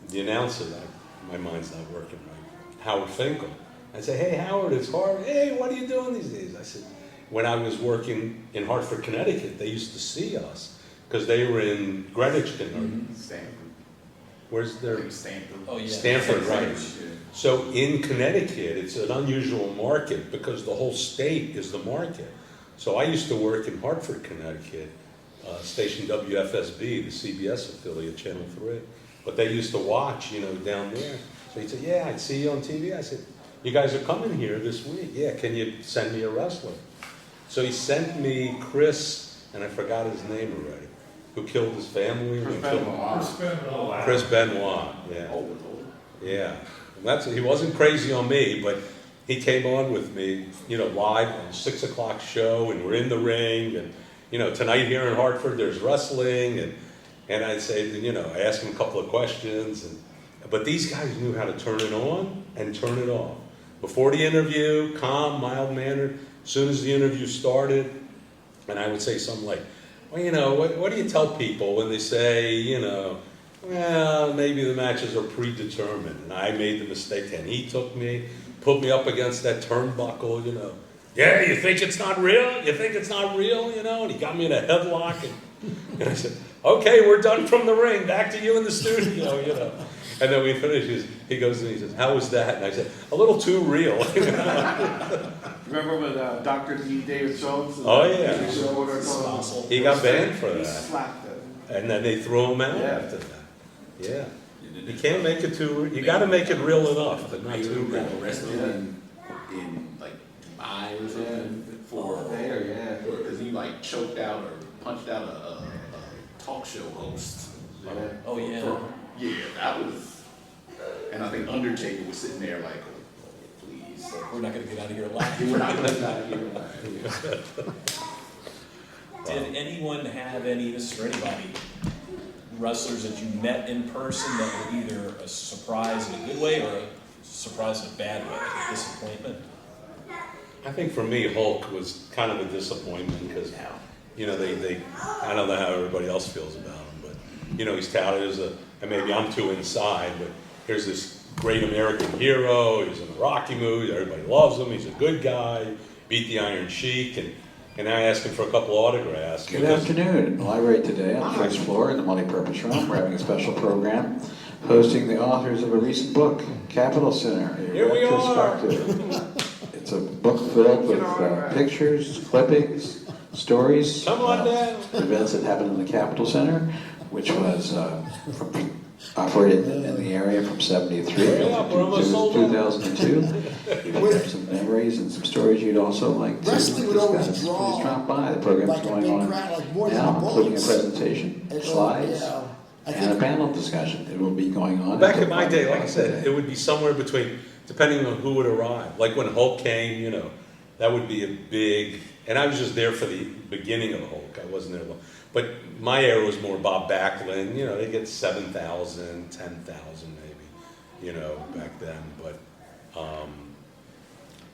Speaker 3: the announcer, my mind's not working right, Howard Finkel. I'd say, hey, Howard, it's Harvard. Hey, what are you doing these days? I said, when I was working in Hartford, Connecticut, they used to see us because they were in Greenwich, Connecticut.
Speaker 9: Stanford.
Speaker 3: Where's their
Speaker 9: Stanford.
Speaker 1: Oh, yeah.
Speaker 3: Stanford, right? So in Connecticut, it's an unusual market because the whole state is the market. So I used to work in Hartford, Connecticut, station WFSB, the CBS affiliate, Channel 3. But they used to watch, down there. So he'd say, yeah, I'd see you on TV. I said, you guys are coming here this week. Yeah, can you send me a wrestler? So he sent me Chris, and I forgot his name already, who killed his family.
Speaker 6: Chris
Speaker 3: and killed-
Speaker 6: Benoit.
Speaker 3: Chris Benoit, yeah. Yeah. He wasn't crazy on me, but he came on with me, live on 6 o'clock show, and we're in the ring, and, tonight here in Hartford, there's wrestling, and I'd say, I asked him a couple of questions, but these guys knew how to turn it on and turn it off. Before the interview, calm, mild-mannered. As soon as the interview started, and I would say something like, well, what do you tell people when they say, well, maybe the matches are predetermined, and I made the mistake, and he took me, put me up against that turnbuckle, yeah, you think it's not real? You think it's not real, and he got me in a headlock, and I said, okay, we're done from the ring, back to you in the studio, And then we finished, he goes and he says, how was that? And I said, a little too real.
Speaker 6: Remember with Dr. D. David Jones?
Speaker 3: Oh, yeah.
Speaker 1: Stossel.
Speaker 3: He got banned for
Speaker 6: He
Speaker 3: that.
Speaker 6: slapped it.
Speaker 3: And then they threw him out
Speaker 6: Yeah.
Speaker 3: after that. Yeah. You can't make it too, you gotta make it real enough, but not too real.
Speaker 9: Wrestling in like Dubai or something for
Speaker 6: There, yeah.
Speaker 9: because he like choked out or punched out a talk show host.
Speaker 1: Oh, yeah.
Speaker 9: Yeah, that was. And I think Undertaker was sitting there like, oh, please.
Speaker 1: We're not gonna get out of here alive.
Speaker 9: We're not gonna get out of here.
Speaker 1: Did anyone have any, this is for anybody, wrestlers that you met in person that were either a surprise in a good way or a surprise in a bad way, like a disappointment?
Speaker 3: I think for me, Hulk was kind of a disappointment because, they, I don't know how everybody else feels about him, but, he's touted as and maybe I'm too inside, but here's this great American hero, he's in the Rocky movies, everybody loves him, he's a good guy, beat the Iron Sheik, and I asked him for a couple autographs.
Speaker 10: Good afternoon. In the library today on the first floor in the multi-purpose room, we're having a special program hosting the authors of a recent book, Capital Center, a
Speaker 3: Here we are.
Speaker 10: retrospective. It's a book filled with pictures, clippings, stories,
Speaker 3: Come on down.
Speaker 10: events that happened in the Capital Center, which was operated in the area from 73
Speaker 3: Hurry up, we're almost
Speaker 10: to
Speaker 3: sold out.
Speaker 10: 2002. We have some memories and some stories you'd also like to
Speaker 4: Wrestling would always
Speaker 10: discuss.
Speaker 4: draw
Speaker 10: Please drop by. The program's
Speaker 4: like a
Speaker 10: going
Speaker 4: big
Speaker 10: on
Speaker 4: crowd, like more than
Speaker 10: now,
Speaker 4: the
Speaker 10: including a
Speaker 4: Bullets.
Speaker 10: presentation,
Speaker 4: And,
Speaker 10: slides,
Speaker 4: yeah, I
Speaker 10: and a
Speaker 4: think
Speaker 10: panel discussion. It will be going on.
Speaker 3: Back
Speaker 10: until
Speaker 3: in my day,
Speaker 10: 5
Speaker 3: like I
Speaker 10: o'clock
Speaker 3: said,
Speaker 10: today.
Speaker 3: it would be somewhere between, depending on who would arrive. Like when Hulk came, that would be a big, and I was just there for the beginning of the Hulk. I wasn't there long. But my era was more Bob Backlund, they get 7,000, 10,000 maybe, back then.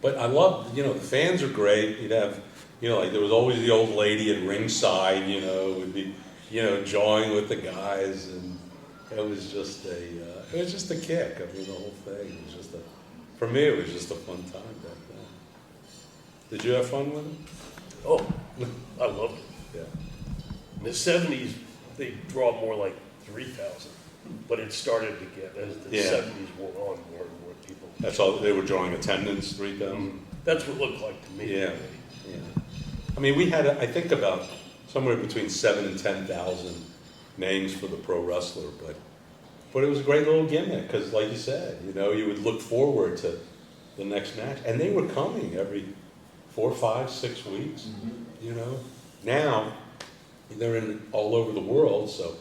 Speaker 3: But I loved, the fans are great. You'd have, like there was always the old lady at ringside, would be, jawing with the guys, and it was just a kick. I mean, the whole thing it was just for me, it was just a fun time back then. Did you have fun with it?
Speaker 7: Oh, I loved it.
Speaker 3: Yeah.
Speaker 7: In the 70s, they draw more like 3,000, but it started to get, as the
Speaker 3: Yeah.
Speaker 7: 70s wore on, more and more people.
Speaker 3: That's all, they were drawing attendance, 3,000?
Speaker 7: That's what it looked like to me.
Speaker 3: Yeah, yeah. I mean, we had, I think about somewhere between 7,000 and 10,000 names for the pro wrestler, but it was a great little gimmick, because like you said, you would look forward to the next match, and they were coming every 4, 5, 6 weeks, you know. Now, they're in all over the world, so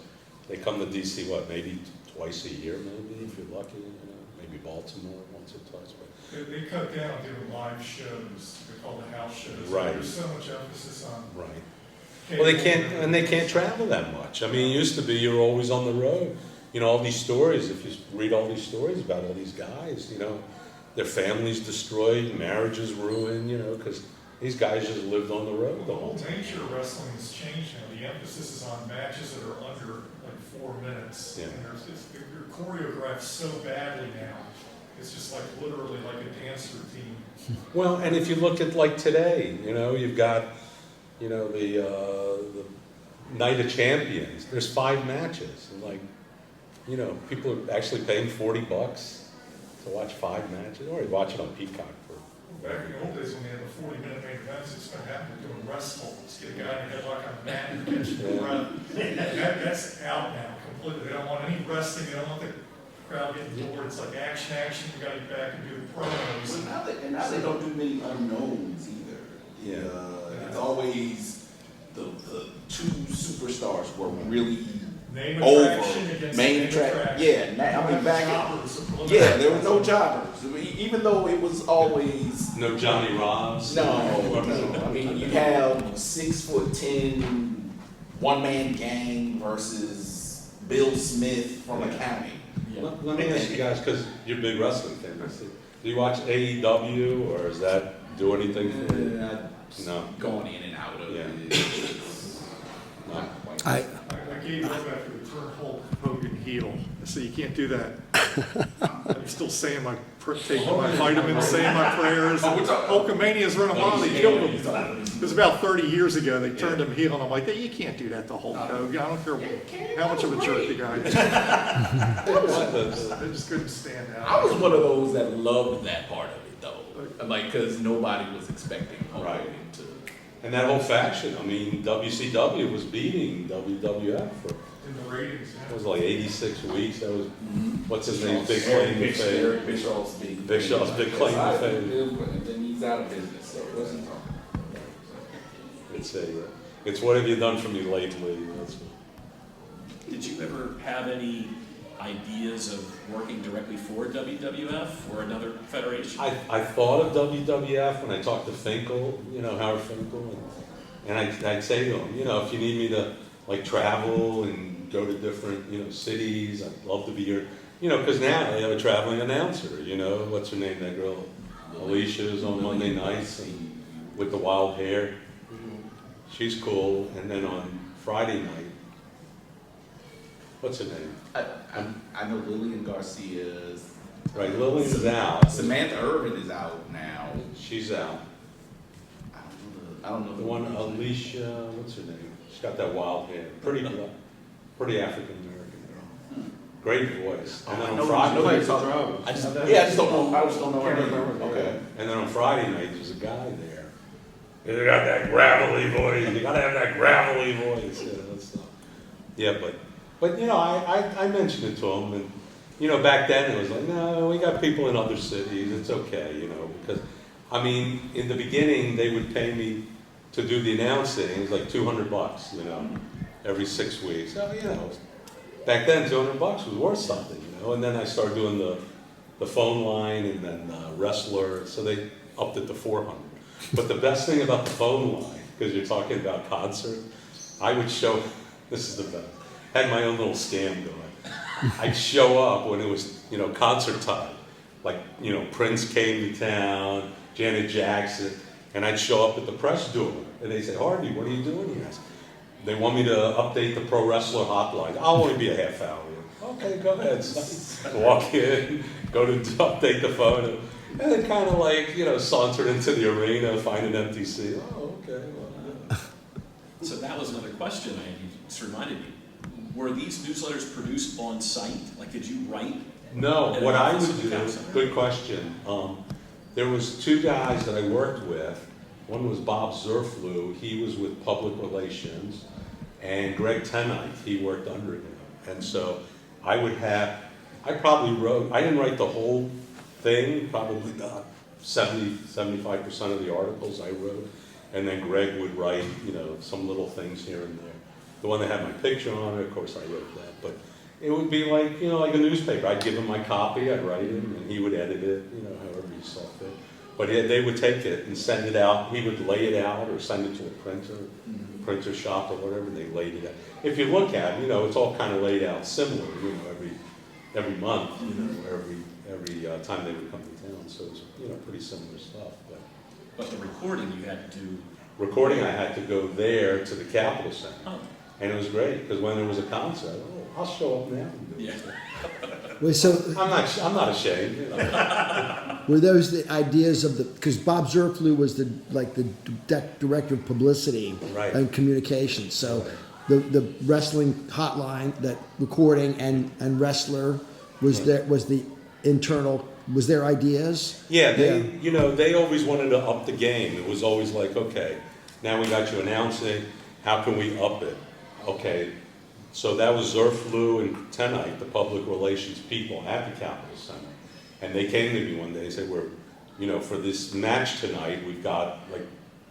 Speaker 3: they come to DC, what, maybe twice a year, maybe, if you're lucky, you know, maybe Baltimore once or twice. But
Speaker 5: They cut down on doing live shows, they call the house shows.
Speaker 3: Right.
Speaker 5: There's so much emphasis on.
Speaker 3: right. Well, they can't travel that much. I mean, it used to be you were always on the road. You know, all these stories, if you read all these stories about all these guys, you know, their families destroyed, marriages ruined, you know, because these guys just lived on the road
Speaker 5: The
Speaker 3: the
Speaker 5: whole
Speaker 3: whole time.
Speaker 5: nature of wrestling has changed now. The emphasis is on matches that are under like 4 minutes.
Speaker 3: Yeah.
Speaker 5: And they're choreographed so badly now. It's just like literally like a dance routine.
Speaker 3: Well, and if you look at like today, you know, you've got, you know, the Night of Champions. There's 5 matches, and like, you know, people are actually paying $40 to watch 5 matches, or you watch it on Peacock for.
Speaker 5: Back in the old days when they had the 40-minute main events, it's going to happen doing wrestle. Just get a guy in a headlock on the mat and catch the breath. That's out now completely. They don't want any wrestling. They don't want the crowd getting bored. It's like action. You got to get back and do the promos.
Speaker 9: Well, now they don't do many unknowns either. It's always the 2 superstars who are really
Speaker 5: Name
Speaker 9: over.
Speaker 5: attraction against
Speaker 9: Main attraction. Yeah, I mean back. Yeah, there were no jobbers. I mean, even though it was always
Speaker 3: No Johnny Robs.
Speaker 9: no. I mean, you have 6'10" one-man gang versus Bill Smith from accounting.
Speaker 3: Let me ask you guys, because you're big wrestling fans. Do you watch AEW, or does that do anything for you? No.
Speaker 9: Going in and out of
Speaker 3: Yeah.
Speaker 9: it.
Speaker 3: No.
Speaker 5: I gave up after the turn Hulk Hogan heel. So you can't do that. I'm still saying taking my vitamins, saying my prayers. Hulkamania's run a while. They killed him. It was about 30 years ago. They turned him heel, and I'm like, hey, you can't do that to Hulk Hogan. I don't care how much of a jerk the guy is. They just couldn't stand out.
Speaker 9: I was one of those that loved that part of it though, like because nobody was expecting Hulk
Speaker 3: Right.
Speaker 9: Hogan to.
Speaker 3: And that whole faction, I mean, WCW was beating WWF for,
Speaker 5: In the ratings,
Speaker 3: it was like 86 weeks. That was, what's his name, big claim to fame.
Speaker 9: Eric Bischoff's big.
Speaker 3: Bischoff's big claim to fame.
Speaker 9: And then he's out of business, so it wasn't.
Speaker 3: It's what have you done for me lately?
Speaker 1: Did you ever have any ideas of working directly for WWF or another federation?
Speaker 3: I thought of WWF when I talked to Finkel, you know, Howard Finkel, and I'd say to him, you know, if you need me to like travel and go to different, you know, cities, I'd love to be here, you know, because now they have a traveling announcer, you know, what's her name, that girl, Alicia's on Monday nights and with the wild hair. She's cool, and then on Friday night, what's her name?
Speaker 9: I know Lillian Garcia's.
Speaker 3: Right, Lillian's out.
Speaker 9: Samantha Irvin is out now.
Speaker 3: She's out.
Speaker 9: I don't know
Speaker 3: The one, Alicia, what's her name? She's got that wild hair. Pretty African American girl. Great voice. And then on Friday,
Speaker 9: I just don't know. I just don't know her name.
Speaker 3: okay. And then on Friday night, there's a guy there. You got that gravelly voice. You gotta have that gravelly voice. Yeah, that stuff. Yeah, but you know, I mentioned it to him, and you know, back then it was like, no, we got people in other cities. It's okay, you know, because I mean, in the beginning they would pay me to do the announcing. It was like $200, you know, every 6 weeks. So you know, back then $200 was worth something, you know. And then I started doing the phone line and then wrestler, so they upped it to $400. But the best thing about the phone line, because you're talking about concert, I would show, this is the best, had my own little scam going. I'd show up when it was, you know, concert time. Like, you know, Prince came to town, Janet Jackson, and I'd show up at the press door. And they say, Harvey, what are you doing here? They want me to update the pro wrestler hotline. I'll only be a half hour. Okay, go ahead. So walk in, go to update the phone. And then kind of like, you know, sauntered into the arena, find an empty seat. Oh, okay. Well,
Speaker 1: So that was another question you just reminded me. Were these newsletters produced on site? Like, did you write?
Speaker 3: no,
Speaker 1: at
Speaker 3: what
Speaker 1: an
Speaker 3: I
Speaker 1: office
Speaker 3: would
Speaker 1: of the
Speaker 3: do,
Speaker 1: Cap Center?
Speaker 3: good question. There was 2 guys that I worked with. One was Bob Zerflu. He was with public relations. And Greg Tenite, he worked under him. And so I probably wrote, I didn't write the whole thing, probably not 75% of the articles I wrote, and then Greg would write, you know, some little things here and there. The one that had my picture on it, of course, I wrote that, but it would be like, you know, like a newspaper. I'd give him my copy, I'd write it, and he would edit it, you know, however he saw fit. But they would take it and send it out. He would lay it out or send it to a printer shop or whatever. They laid it out. If you look at it, you know, it's all kind of laid out similar, you know, every month, you know, every time they would come to town. So it's, you know, pretty similar stuff.
Speaker 1: But the recording you had to do.
Speaker 3: Recording, I had to go there to the Capitol Center.
Speaker 1: Oh.
Speaker 3: And it was great, because when there was a concert, I'll show up now. And do it.
Speaker 4: Wait, so
Speaker 3: I'm not ashamed. You know.
Speaker 4: were those the ideas of the, because Bob Zerflew was the director of publicity
Speaker 3: Right.
Speaker 4: and communications. So the wrestling hotline, that recording and wrestler was the internal, was their ideas?
Speaker 3: Yeah, you know, they always wanted to up the game. It was always like, okay, now we got you announcing, how can we up it? Okay, so that was Zerflew and Tenite, the public relations people at the Capitol Center. And they came to me one day and said, we're, you know, for this match tonight, we've got like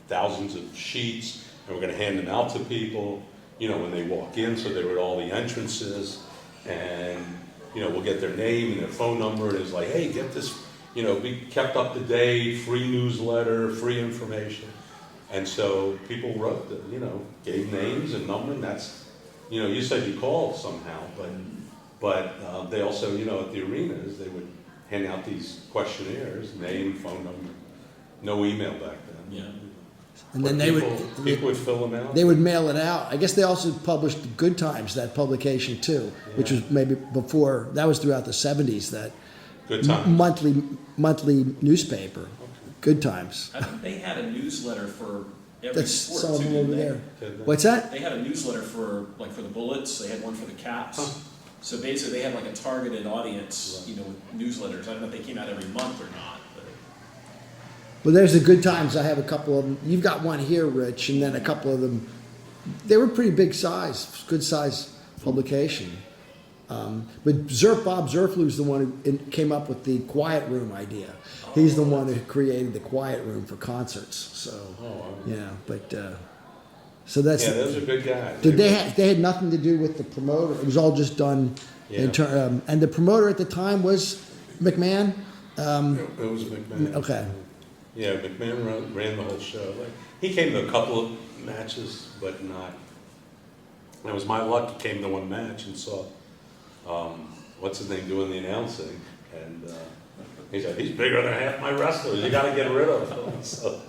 Speaker 3: thousands of sheets, and we're gonna hand them out to people, you know, when they walk in, so they were at all the entrances, and, you know, we'll get their name and their phone number, and it's like, hey, get this, you know, be kept up to date, free newsletter, free information. And so people wrote, you know, gave names and number, and that's, you know, you said you called somehow, but they also, you know, at the arenas, they would hand out these questionnaires, name, phone number, no email back then.
Speaker 1: Yeah.
Speaker 4: And then
Speaker 3: People would fill them out.
Speaker 4: they would mail it out. I guess they also published Good Times, that publication too, which was maybe before, that was throughout the 70s, that
Speaker 3: Good Times.
Speaker 4: monthly newspaper, Good Times.
Speaker 1: I think they had a newsletter for every
Speaker 4: That's
Speaker 1: sport
Speaker 4: some of
Speaker 1: too,
Speaker 4: them over
Speaker 1: didn't they?
Speaker 4: there.
Speaker 3: Did they?
Speaker 4: What's that?
Speaker 1: They had a newsletter for the Bullets. They had one for the Caps. So basically, they had like a targeted audience, you know, with newsletters. I don't know if they came out every month or not. But
Speaker 4: Well, there's the Good Times. I have a couple of them. You've got one here, Rich, and then a couple of them. They were pretty big size, good size publication. But Bob Zerflew's the one who came up with the quiet room idea. He's the one who created the quiet room for concerts. So, yeah, but so that's.
Speaker 3: Yeah, those are good guys.
Speaker 4: Did they had nothing to do with the promoter? It was all just done.
Speaker 3: Yeah.
Speaker 4: And the promoter at the time was McMahon.
Speaker 3: It was McMahon.
Speaker 4: Okay.
Speaker 3: Yeah, McMahon ran the whole show. Like, he came to a couple of matches, but not. It was my luck. He came to one match and saw what's his name doing the announcing, and he said, "He's bigger than half my wrestlers. You got to get rid of him." So,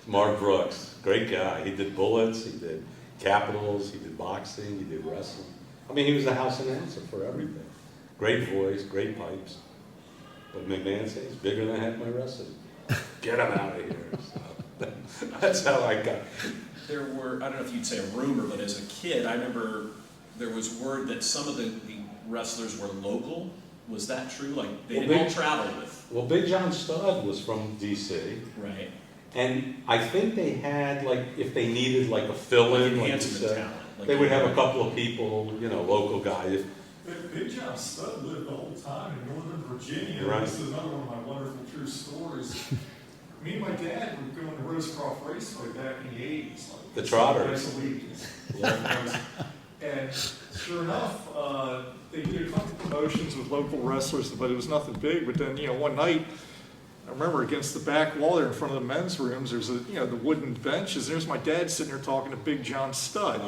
Speaker 3: Mark Brooks, great guy. He did Bullets, he did Capitals, he did boxing, he did wrestling. I mean, he was the house announcer for everything. Great voice, great pipes. But McMahon said, "He's bigger than half my wrestlers. Get him out of here." So, that's how I got.
Speaker 1: there were, I don't know if you'd say a rumor, but as a kid, I remember there was word that some of the wrestlers were local. Was that true? Like, they didn't all travel with.
Speaker 3: Well, Big John Studd was from D.C.
Speaker 1: Right.
Speaker 3: And I think they had, like, if they needed, like, a fill-in, like you
Speaker 1: Enhancement
Speaker 3: said,
Speaker 1: talent. Like
Speaker 3: they would have a couple of people, you know, local guys.
Speaker 5: Big John Studd lived the whole time in Northern Virginia.
Speaker 3: Right.
Speaker 5: This is another one of my wonderful true stories. Me and my dad were going to Rosecroft Raceway back in the 80s. Like
Speaker 3: The Trotters.
Speaker 5: twice a week. And sure enough, they did a couple promotions with local wrestlers, but it was nothing big. But then, you know, one night, I remember against the back wall there in front of the men's rooms, there's the wooden benches. There's my dad sitting there talking to Big John Studd.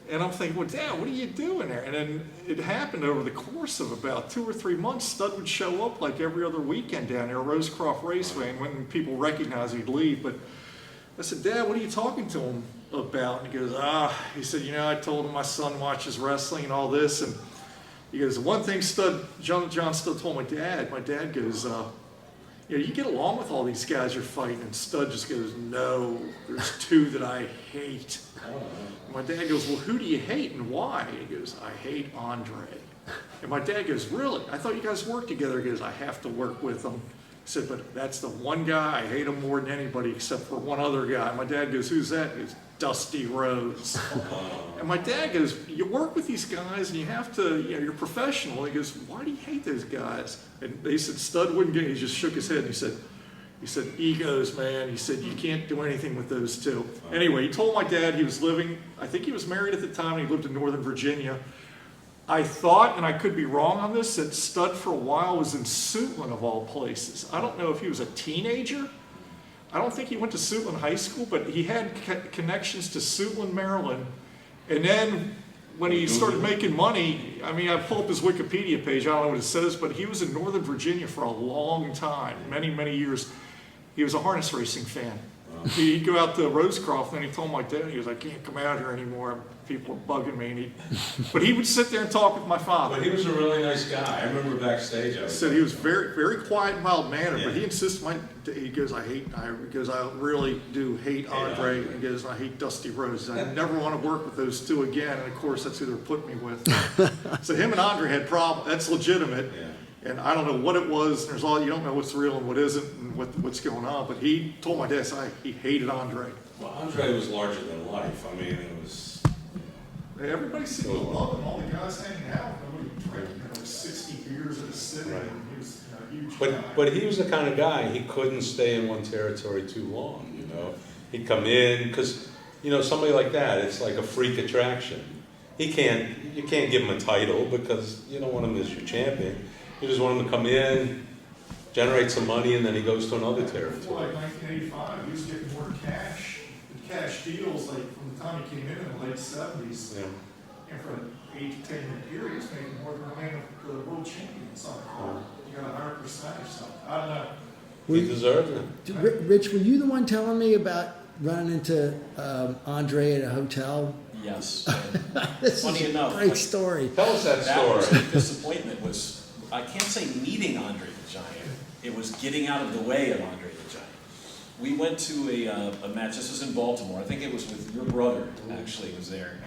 Speaker 5: And I'm thinking, well, Dad, what are you doing there? And then it happened over the course of about 2 or 3 months. Studd would show up like every other weekend down there at Rosecroft Raceway, and when people recognized he'd leave. But I said, Dad, what are you talking to him about? And he goes, he said, I told him my son watches wrestling and all this. And he goes, one thing John Studd told my dad goes, you get along with all these guys you're fighting. And Studd just goes, no, there's 2 that I hate. My dad goes, well, who do you hate and why? He goes, I hate Andre. And my dad goes, really? I thought you guys worked together. He goes, I have to work with him. I said, but that's the one guy, I hate him more than anybody except for one other guy. My dad goes, who's that? He goes, Dusty Rhodes. And my dad goes, you work with these guys and you have to, you're professional. He goes, why do you hate those guys? And they said, Studd wouldn't get it. He just shook his head and he said, He said, egos, man. He said, you can't do anything with those two. Anyway, he told my dad he was living, I think he was married at the time, and he lived in Northern Virginia. I thought, and I could be wrong on this, that Stud for a while was in Suitland of all places. I don't know if he was a teenager. I don't think he went to Suitland High School, but he had connections to Suitland, Maryland. And then when he started making money, I mean, I pull up his Wikipedia page, I don't know what it says, but he was in Northern Virginia for a long time, many, many years. He was a harness racing fan. He'd go out to Rosecroft, and he told my dad, he was like, I can't come out here anymore. People are bugging me. But he would sit there and talk with my father.
Speaker 3: But he was a really nice guy. I remember backstage.
Speaker 5: He said he was very, very quiet, mild mannered,
Speaker 3: Yeah.
Speaker 5: but he insisted. He goes, I really do hate Andre. He goes, I hate Dusty Rhodes. I never want to work with those two again. And of course, that's who they're putting me with. So him and Andre had problems. That's legitimate.
Speaker 3: Yeah.
Speaker 5: And I don't know what it was. There's all you don't know what's real and what isn't, and what's going on. But he told my dad, he hated Andre.
Speaker 3: Well, Andre was larger than life. I mean, it was.
Speaker 5: Everybody seemed to love him. All the guys hanging out with him. He drank 60 beers at a sitting.
Speaker 3: Right.
Speaker 5: And he was a huge guy.
Speaker 3: But he was the kind of guy, he couldn't stay in one territory too long, you know. He'd come in, because, you know, somebody like that, it's like a freak attraction. You can't give him a title because you don't want him as your champion. You just want him to come in, generate some money, and then he goes to another
Speaker 5: Before
Speaker 3: territory.
Speaker 5: like 1985, he was getting more cash, cash deals, like from the time he came in the late 70s.
Speaker 3: Yeah.
Speaker 5: And for an 8 to 10 year period, he was making more than a man of the world champions on the card. You got 100% or something. I don't know.
Speaker 3: He deserved it.
Speaker 4: Rich, were you the one telling me about running into Andre at a hotel?
Speaker 1: Yes.
Speaker 4: This
Speaker 1: Funny
Speaker 4: is
Speaker 1: enough,
Speaker 4: a great
Speaker 1: like,
Speaker 4: story.
Speaker 3: Tell us that
Speaker 1: That was
Speaker 3: story.
Speaker 1: the disappointment was, I can't say meeting Andre the Giant. It was getting out of the way of Andre the Giant. We went to a match, this was in Baltimore. I think it was with your brother, actually, was there.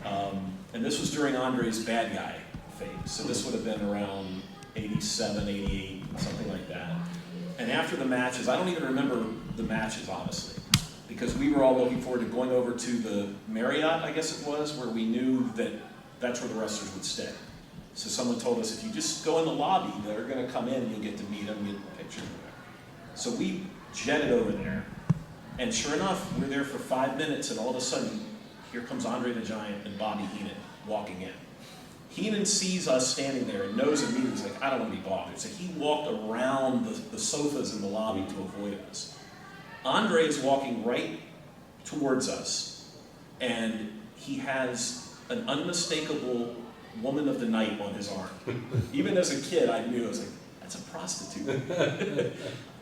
Speaker 1: And this was during Andre's bad guy phase. So this would have been around 87, 88, something like that. And after the matches, I don't even remember the matches, honestly, because we were all looking forward to going over to the Marriott, I guess it was, where we knew that that's where the wrestlers would stay. So someone told us, if you just go in the lobby, they're going to come in, you'll get to meet them, get pictures with them. So we jetted over there, and sure enough, we're there for 5 minutes, and all of a sudden, here comes Andre the Giant and Bobby Heenan walking in. Heenan sees us standing there and knows immediately, he's like, I don't want to be bothered. So he walked around the sofas in the lobby to avoid us. Andre is walking right towards us, and he has an unmistakable woman of the night on his arm. Even as a kid, I knew, I was like, that's a prostitute.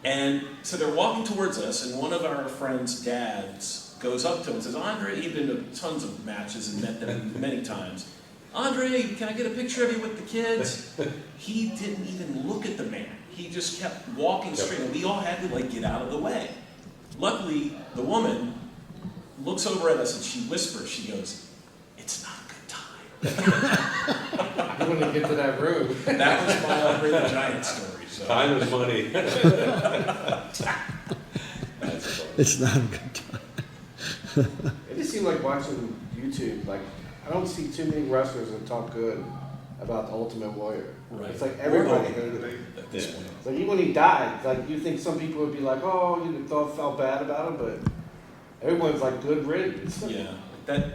Speaker 1: And so they're walking towards us, and one of our friends' dads goes up to him and says, Andre, he'd been to tons of matches and met them many times. Andre, can I get a picture of you with the kids? He didn't even look at the man. He just kept walking straight, and we all had to get out of the way. Luckily, the woman looks over at us and she whispers, she goes, it's not a good time.
Speaker 6: You want to get to that room.
Speaker 1: That was my Andre the Giant story. So.
Speaker 3: Time is money. That's funny.
Speaker 4: It's not a good time.
Speaker 6: It just seems like watching YouTube, I don't see too many wrestlers that talk good about the Ultimate Warrior.
Speaker 1: Right.
Speaker 6: It's like everybody hated it.
Speaker 1: At this point.
Speaker 6: Like even when he died, you think some people would be like, oh, you felt bad about him, but everyone's like good riddance.
Speaker 1: Yeah.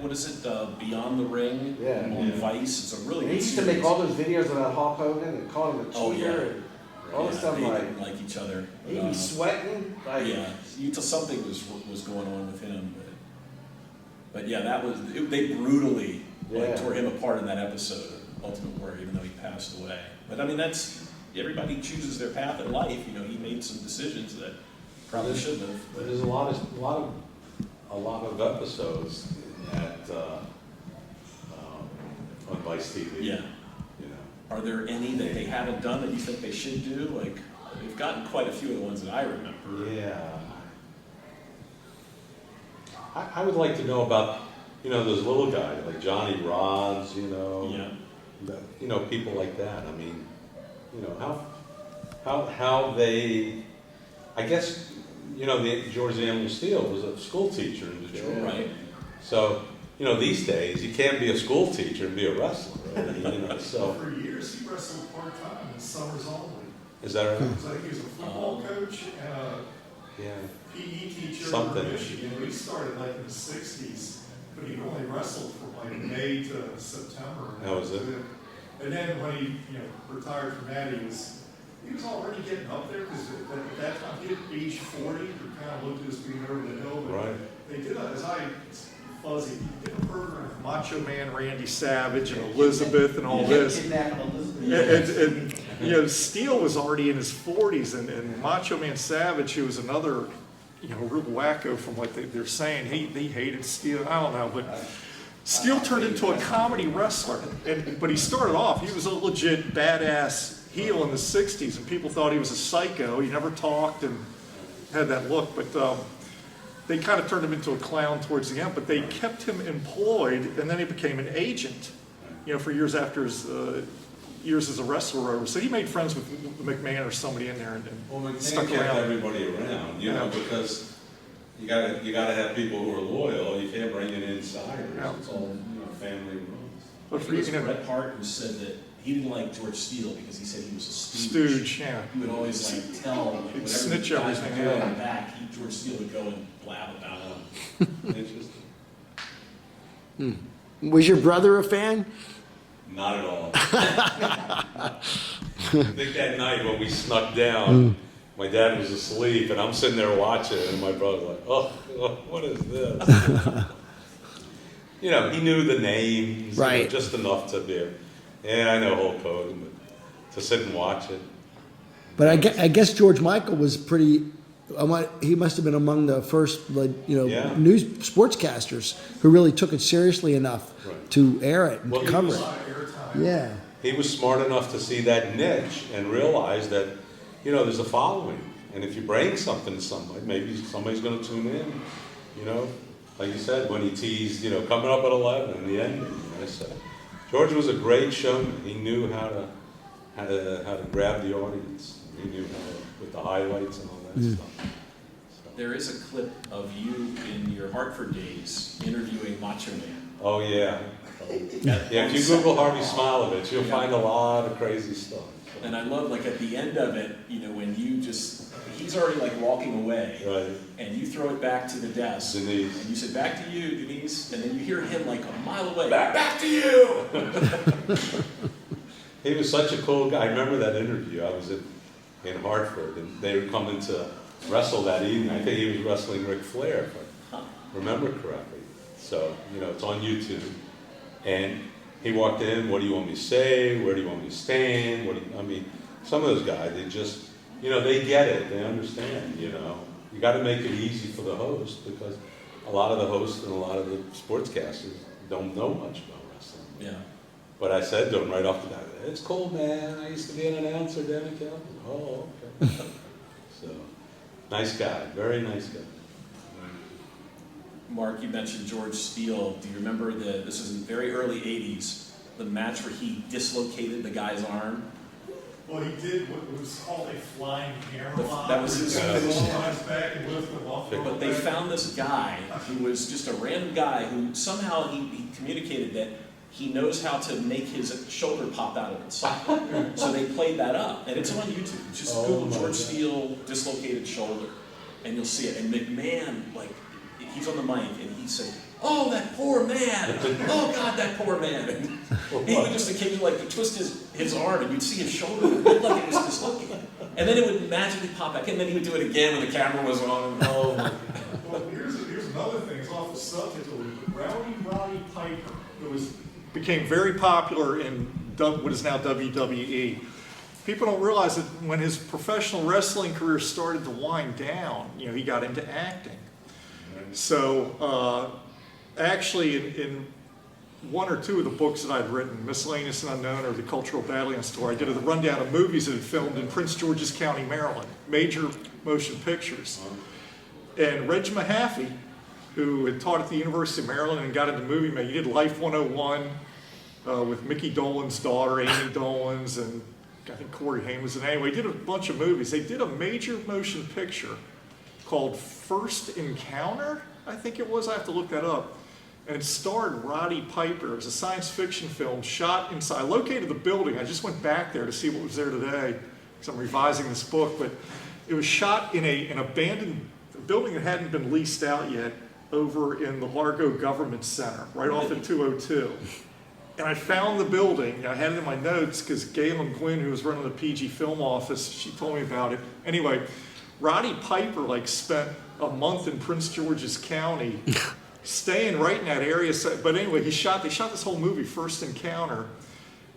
Speaker 1: What is it, Beyond the Ring
Speaker 6: Yeah.
Speaker 1: on Vice? It's a really
Speaker 6: And he
Speaker 1: good
Speaker 6: used to
Speaker 1: series.
Speaker 6: make all those videos about Hulk Hogan and called him a cheater
Speaker 1: Oh, yeah.
Speaker 6: and all this stuff
Speaker 1: they
Speaker 6: like,
Speaker 1: didn't like each other.
Speaker 6: he'd be sweating.
Speaker 1: Yeah, you tell something was going on with him, but yeah, that was they brutally
Speaker 6: Yeah.
Speaker 1: tore him apart in that episode of Ultimate Warrior, even though he passed away. But I mean, that's everybody chooses their path in life. He made some decisions that probably shouldn't have. But
Speaker 3: There's a lot of episodes at on Vice TV.
Speaker 1: yeah,
Speaker 3: You know.
Speaker 1: are there any that they haven't done that you think they should do? They've gotten quite a few of the ones that I remember.
Speaker 3: Yeah. I would like to know about, those little guys like Johnny Rods,
Speaker 1: Yeah.
Speaker 3: People like that. I mean, how they, I guess, George the Animal Steel was a school teacher in Detroit.
Speaker 1: Right.
Speaker 3: So, these days you can't be a school teacher and be a wrestler. Right? So
Speaker 5: For years, he wrestled part-time in summers only.
Speaker 3: is that right?
Speaker 5: So he was a football coach and a
Speaker 3: Yeah.
Speaker 5: PE teacher
Speaker 3: Something.
Speaker 5: in Michigan. We started like in the 60s, but he only wrestled from like May to September.
Speaker 3: That was it.
Speaker 5: And then when he retired from that, he was already getting up there because at that time he hit age 40. He kind of looked as being over the hill. But
Speaker 3: Right.
Speaker 5: they did Fuzzy did a program with Macho Man Randy Savage and Elizabeth and all this. And Steele was already in his 40s, and Macho Man Savage, who was another, real wacko from what they're saying, he hated Steele. I don't know, but Steele turned into a comedy wrestler. But he started off, he was a legit badass heel in the 60s, and people thought he was a psycho. He never talked and had that look, but they kind of turned him into a clown towards the end, but they kept him employed, and then he became an agent, for years after his years as a wrestler were over. So he made friends with McMahon or somebody in there and stuck
Speaker 3: kept
Speaker 5: around.
Speaker 3: everybody around, because you gotta have people who are loyal. You can't bring in insiders.
Speaker 5: Yeah.
Speaker 3: It's all family runs.
Speaker 5: But
Speaker 1: I
Speaker 5: for
Speaker 1: think it was
Speaker 5: you,
Speaker 1: Bret Hart who said that he didn't like George Steele because he said he was a
Speaker 5: Stooge, yeah.
Speaker 1: He would always tell
Speaker 5: He'd
Speaker 1: whatever
Speaker 5: snitch
Speaker 1: the guys
Speaker 5: everything
Speaker 1: were doing
Speaker 5: out.
Speaker 1: in the back. George Steele would go and blab about him.
Speaker 3: Interesting.
Speaker 4: Was your brother a fan?
Speaker 3: Not at all. I think that night when we snuck down, my dad was asleep, and I'm sitting there watching, and my brother was like, oh, what is this? He knew the names,
Speaker 4: Right.
Speaker 3: just enough to be, I know Hulk Hogan, but to sit and watch it.
Speaker 4: But I guess George Michael was pretty. He must have been among the first,
Speaker 3: Yeah.
Speaker 4: news sportscasters who really took it seriously enough
Speaker 3: Right.
Speaker 4: to air it and
Speaker 3: Well, he
Speaker 4: cover
Speaker 3: was-
Speaker 4: it.
Speaker 5: airtime.
Speaker 4: Yeah.
Speaker 3: He was smart enough to see that niche and realize that, there's a following. And if you bring something to somebody, maybe somebody's going to tune in, Like you said, when he teased, coming up at 11 and the ending. So George was a great showman. He knew how to grab the audience. He knew how to, with the highlights and all that stuff. So.
Speaker 1: There is a clip of you in your Hartford days interviewing Macho Man.
Speaker 3: Oh, yeah. Yeah, if you Google Harvey Smilovich, you'll find a lot of crazy stuff.
Speaker 1: And I love, at the end of it, when you he's already walking away,
Speaker 3: Right.
Speaker 1: and you throw it back to the desk.
Speaker 3: Denise.
Speaker 1: And you say, back to you, Denise, and then you hear him a mile away, back to you!
Speaker 3: He was such a cool guy. I remember that interview. I was in Hartford, and they were coming to wrestle that evening. I think he was wrestling Ric Flair, if I remember correctly. So, it's on YouTube. And he walked in, what do you want me to say? Where do you want me to stand? Some of those guys, they just, they get it. They understand, You got to make it easy for the host, because a lot of the hosts and a lot of the sportscasters don't know much about wrestling.
Speaker 1: Yeah.
Speaker 3: But I said to him right off the bat, it's cool, man. I used to be an announcer down in Calgary. Oh, okay. So, nice guy. Very nice guy.
Speaker 1: Mark, you mentioned George Steele. Do you remember this was in the very early 80s, the match where he dislocated the guy's arm?
Speaker 5: Well, he did what was called a flying hammer lock.
Speaker 1: That was his finish.
Speaker 5: Back and lift him off.
Speaker 1: But they found this guy who was just a random guy who somehow he communicated that he knows how to make his shoulder pop out of itself. So they played that up, and it's on YouTube. Just Google George Steele dislocated shoulder, and you'll see it. And McMahon, he's on the mic, and he said, "Oh, that poor man! Oh God, that poor man!" And he would just occasionally twist his arm, and you'd see his shoulder look like it was dislocated, and then it would magically pop back, and then he would do it again when the camera was on. And, oh my God.
Speaker 5: Well, here's another thing. It's off the subject. Roddy Piper, who became very popular in what is now WWE. People don't realize that when his professional wrestling career started to wind down, he got into acting. So, actually, in one or two of the books that I'd written, Miscellaneous and Unknown or The Cultural Badlands Tour, I did a rundown of movies that had filmed in Prince George's County, Maryland, major motion pictures. And Reg Mahaffey, who had taught at the University of Maryland and got into movie making, he did Life 101 with Mickey Dolenz daughter, Amy Dolenz, and I think Corey Haim was in it. Anyway, he did a bunch of movies. They did a major motion picture called First Encounter, I think it was. I have to look that up. And it starred Roddy Piper. It was a science fiction film shot inside. I located the building. I just went back there to see what was there today because I'm revising this book. But It was shot in an abandoned building that hadn't been leased out yet over in the Largo Government Center, right off at 202. And I found the building. I had it in my notes because Galen Gwynn, who was running the PG Film office, she told me about it. Anyway, Roddy Piper like spent a month in Prince George's County, staying right in that area. So, but anyway, they shot this whole movie, First Encounter,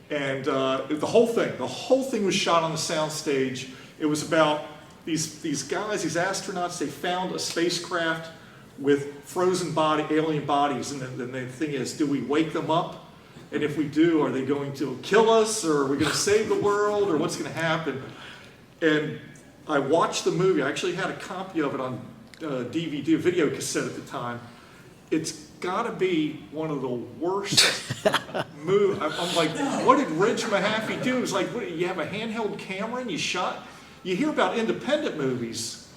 Speaker 5: and the whole thing was shot on the soundstage. It was about these guys, these astronauts. They found a spacecraft with frozen alien bodies, and then the thing is, do we wake them up? And if we do, are they going to kill us, or are we going to save the world, or what's going to happen? And I watched the movie. I actually had a copy of it on DVD, video cassette at the time. It's got to be one of the worst movies. I'm like, what did Reg Mahaffey do? It's like, what, you have a handheld camera and you shot? You hear about independent movies,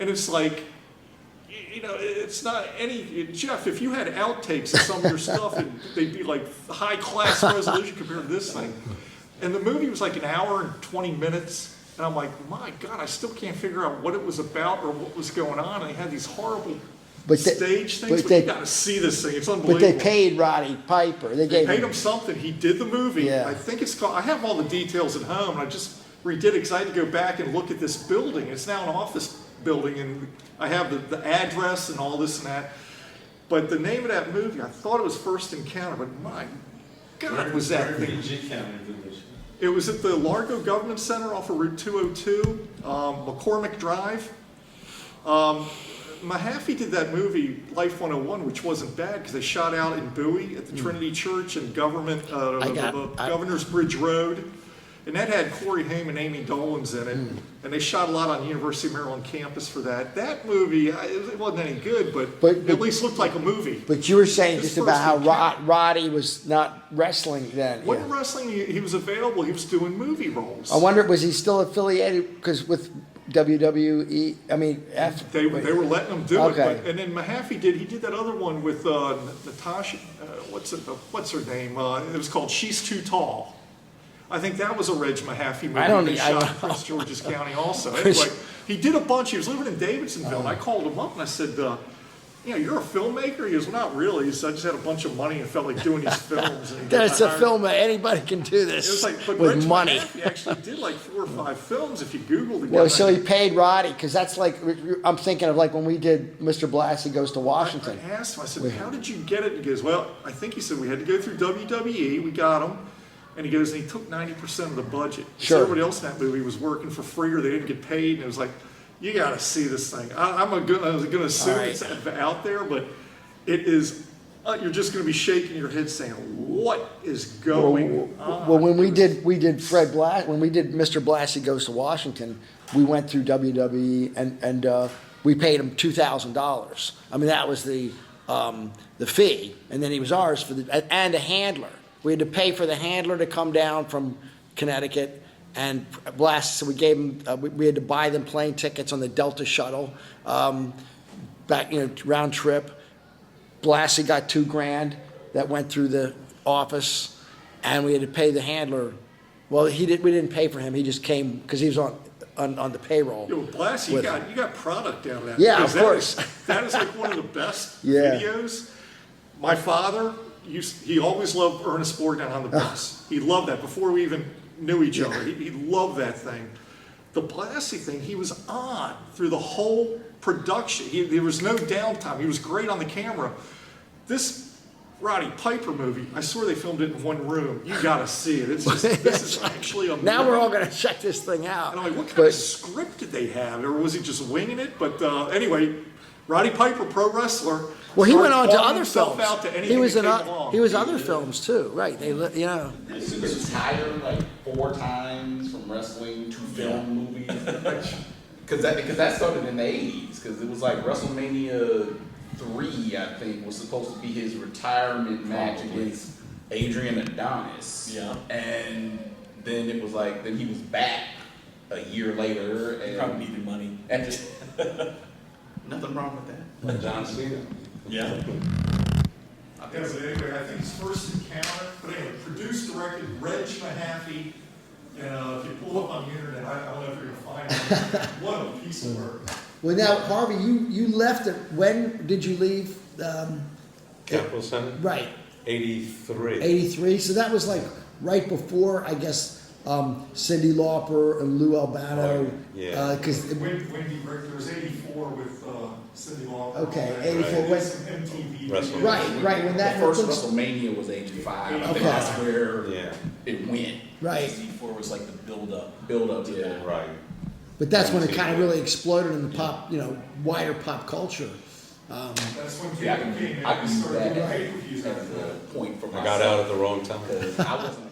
Speaker 5: and it's like, you know, it's not any, Jeff, if you had outtakes of some of your stuff, they'd be like high-class resolution compared to this thing. And the movie was like an hour and 20 minutes, and I'm like, my God, I still can't figure out what it was about or what was going on. And they had these horrible stage things, but you got to see this thing. It's unbelievable.
Speaker 4: But they paid Roddy Piper. They
Speaker 5: paid him something. He did the movie.
Speaker 4: Yeah.
Speaker 5: I think it's called, I have all the details at home, and I just redid it because I had to go back and look at this building. It's now an office building, and I have the address and all this and that. But the name of that movie, I thought it was First Encounter, but my God, was that thing. It was at the Largo Government Center off of Route 202, McCormick Drive. Mahaffey did that movie, Life 101, which wasn't bad because they shot out in Bowie at the Trinity Church and Governor's Bridge Road. And that had Corey Haim and Amy Dolan's in it. And they shot a lot on the University of Maryland campus for that. That movie, it wasn't any good, but at least looked like a movie.
Speaker 4: But you were saying
Speaker 5: His
Speaker 4: just about how
Speaker 5: first
Speaker 4: Roddy was not wrestling then.
Speaker 5: Wasn't wrestling, he was available, he was doing movie roles.
Speaker 4: I wonder, was he still affiliated? Because with WWE, I mean,
Speaker 5: They were letting him do
Speaker 4: Okay.
Speaker 5: it. But, and then Mahaffey did that other one with Natasha, what's her name? It was called She's Too Tall. I think that was a Reg Mahaffey movie. They shot in Prince George's County also. Anyway, he did a bunch. He was living in Davidsonville, and I called him up and I said, you know, you're a filmmaker? He goes, well, not really. He said, I just had a bunch of money and felt like doing these films. And
Speaker 4: That's a film. Anybody can do this
Speaker 5: It was like, but
Speaker 4: with
Speaker 5: Reg
Speaker 4: money.
Speaker 5: Mahaffey actually did like 4 or 5 films if you Google the guy.
Speaker 4: Well, so he paid Roddy, because that's like, I'm thinking of like when we did Mr. Blassie Goes to Washington.
Speaker 5: I asked him, I said, how did you get it? And he goes, well, I think he said we had to go through WWE. We got him. And he goes, and he took 90% of the budget.
Speaker 4: Sure.
Speaker 5: So everybody else in that movie was working for free or they didn't get paid. And it was like, you got to see this thing. I was going to assume it's out there, but it is, you're just going to be shaking your head saying, what is going on?
Speaker 4: Well, when we did when we did Mr. Blassie Goes to Washington, we went through WWE and we paid him $2,000. I mean, that was the fee, and then he was ours for and a handler. We had to pay for the handler to come down from Connecticut and blast. So we gave him. We had to buy them plane tickets on the Delta shuttle, back round trip. Blassie got $2,000 that went through the office, and we had to pay the handler. Well, we didn't pay for him. He just came because he was on the payroll.
Speaker 5: Yo, Blassie, you got product out of that.
Speaker 4: Yeah, of course.
Speaker 5: That is like one of the best
Speaker 4: Yeah.
Speaker 5: videos. My father, he always loved Ernest Borgnine on the Bus. He loved that before we even knew each other. He loved that thing. The Blassie thing, he was on through the whole production. There was no downtime. He was great on the camera. This Roddy Piper movie, I swear they filmed it in one room. You got to see it. It's just, this is actually amazing.
Speaker 4: Now we're all going to check this thing out.
Speaker 5: And I'm like, what kind of script did they have? Or was he just winging it? But anyway, Roddy Piper, pro wrestler.
Speaker 4: Well, he went on to
Speaker 5: farming
Speaker 4: other
Speaker 5: himself
Speaker 4: films.
Speaker 5: out to anything
Speaker 4: He was
Speaker 5: that
Speaker 4: in
Speaker 5: came along.
Speaker 4: he was other films too, right? They
Speaker 9: He was retired like 4 times from wrestling to film movies. Because that started in the 80s. Because it was like WrestleMania 3, I think, was supposed to be his retirement match against Adrian Adonis.
Speaker 1: Yeah.
Speaker 9: And then it was like, then he was back a year later. And
Speaker 1: Probably needed money.
Speaker 9: And just, nothing wrong with that.
Speaker 3: Like John Cena.
Speaker 1: Yeah.
Speaker 5: Yeah, but anyway, I think his First Encounter, but anyway, produced, directed, Reg Mahaffey, And if you pull up on the internet, I don't know if you're gonna find it. What a piece of work.
Speaker 4: Well, now, Harvey, you left it, when did you leave?
Speaker 3: Capitol Center,
Speaker 4: Right,
Speaker 3: 83.
Speaker 4: 83, so that was like right before, I guess, Cyndi Lauper and Lou Albano.
Speaker 3: Yeah.
Speaker 4: Because,
Speaker 5: Wendy Richter, there's 84 with Cyndi Lauper.
Speaker 4: Okay,
Speaker 5: And
Speaker 4: 84
Speaker 5: did
Speaker 4: with-
Speaker 5: some MTV.
Speaker 3: Wrestle-
Speaker 4: right, when that.
Speaker 9: The first
Speaker 4: looks-
Speaker 9: WrestleMania was 85. I
Speaker 4: Okay.
Speaker 9: think that's where
Speaker 3: Yeah,
Speaker 9: it went.
Speaker 4: Right.
Speaker 9: 64 was like the build up to that.
Speaker 3: right.
Speaker 4: But that's when it kind of really exploded in the pop, wider pop culture.
Speaker 5: That's when
Speaker 9: Yeah, I
Speaker 5: cable came
Speaker 9: can,
Speaker 5: in
Speaker 9: I
Speaker 5: and
Speaker 9: can use
Speaker 5: started
Speaker 9: that
Speaker 5: doing
Speaker 9: as
Speaker 5: pay-per-views
Speaker 9: a
Speaker 5: after that.
Speaker 9: point for
Speaker 3: I
Speaker 9: myself.
Speaker 3: got out at the wrong time.
Speaker 9: Because I wasn't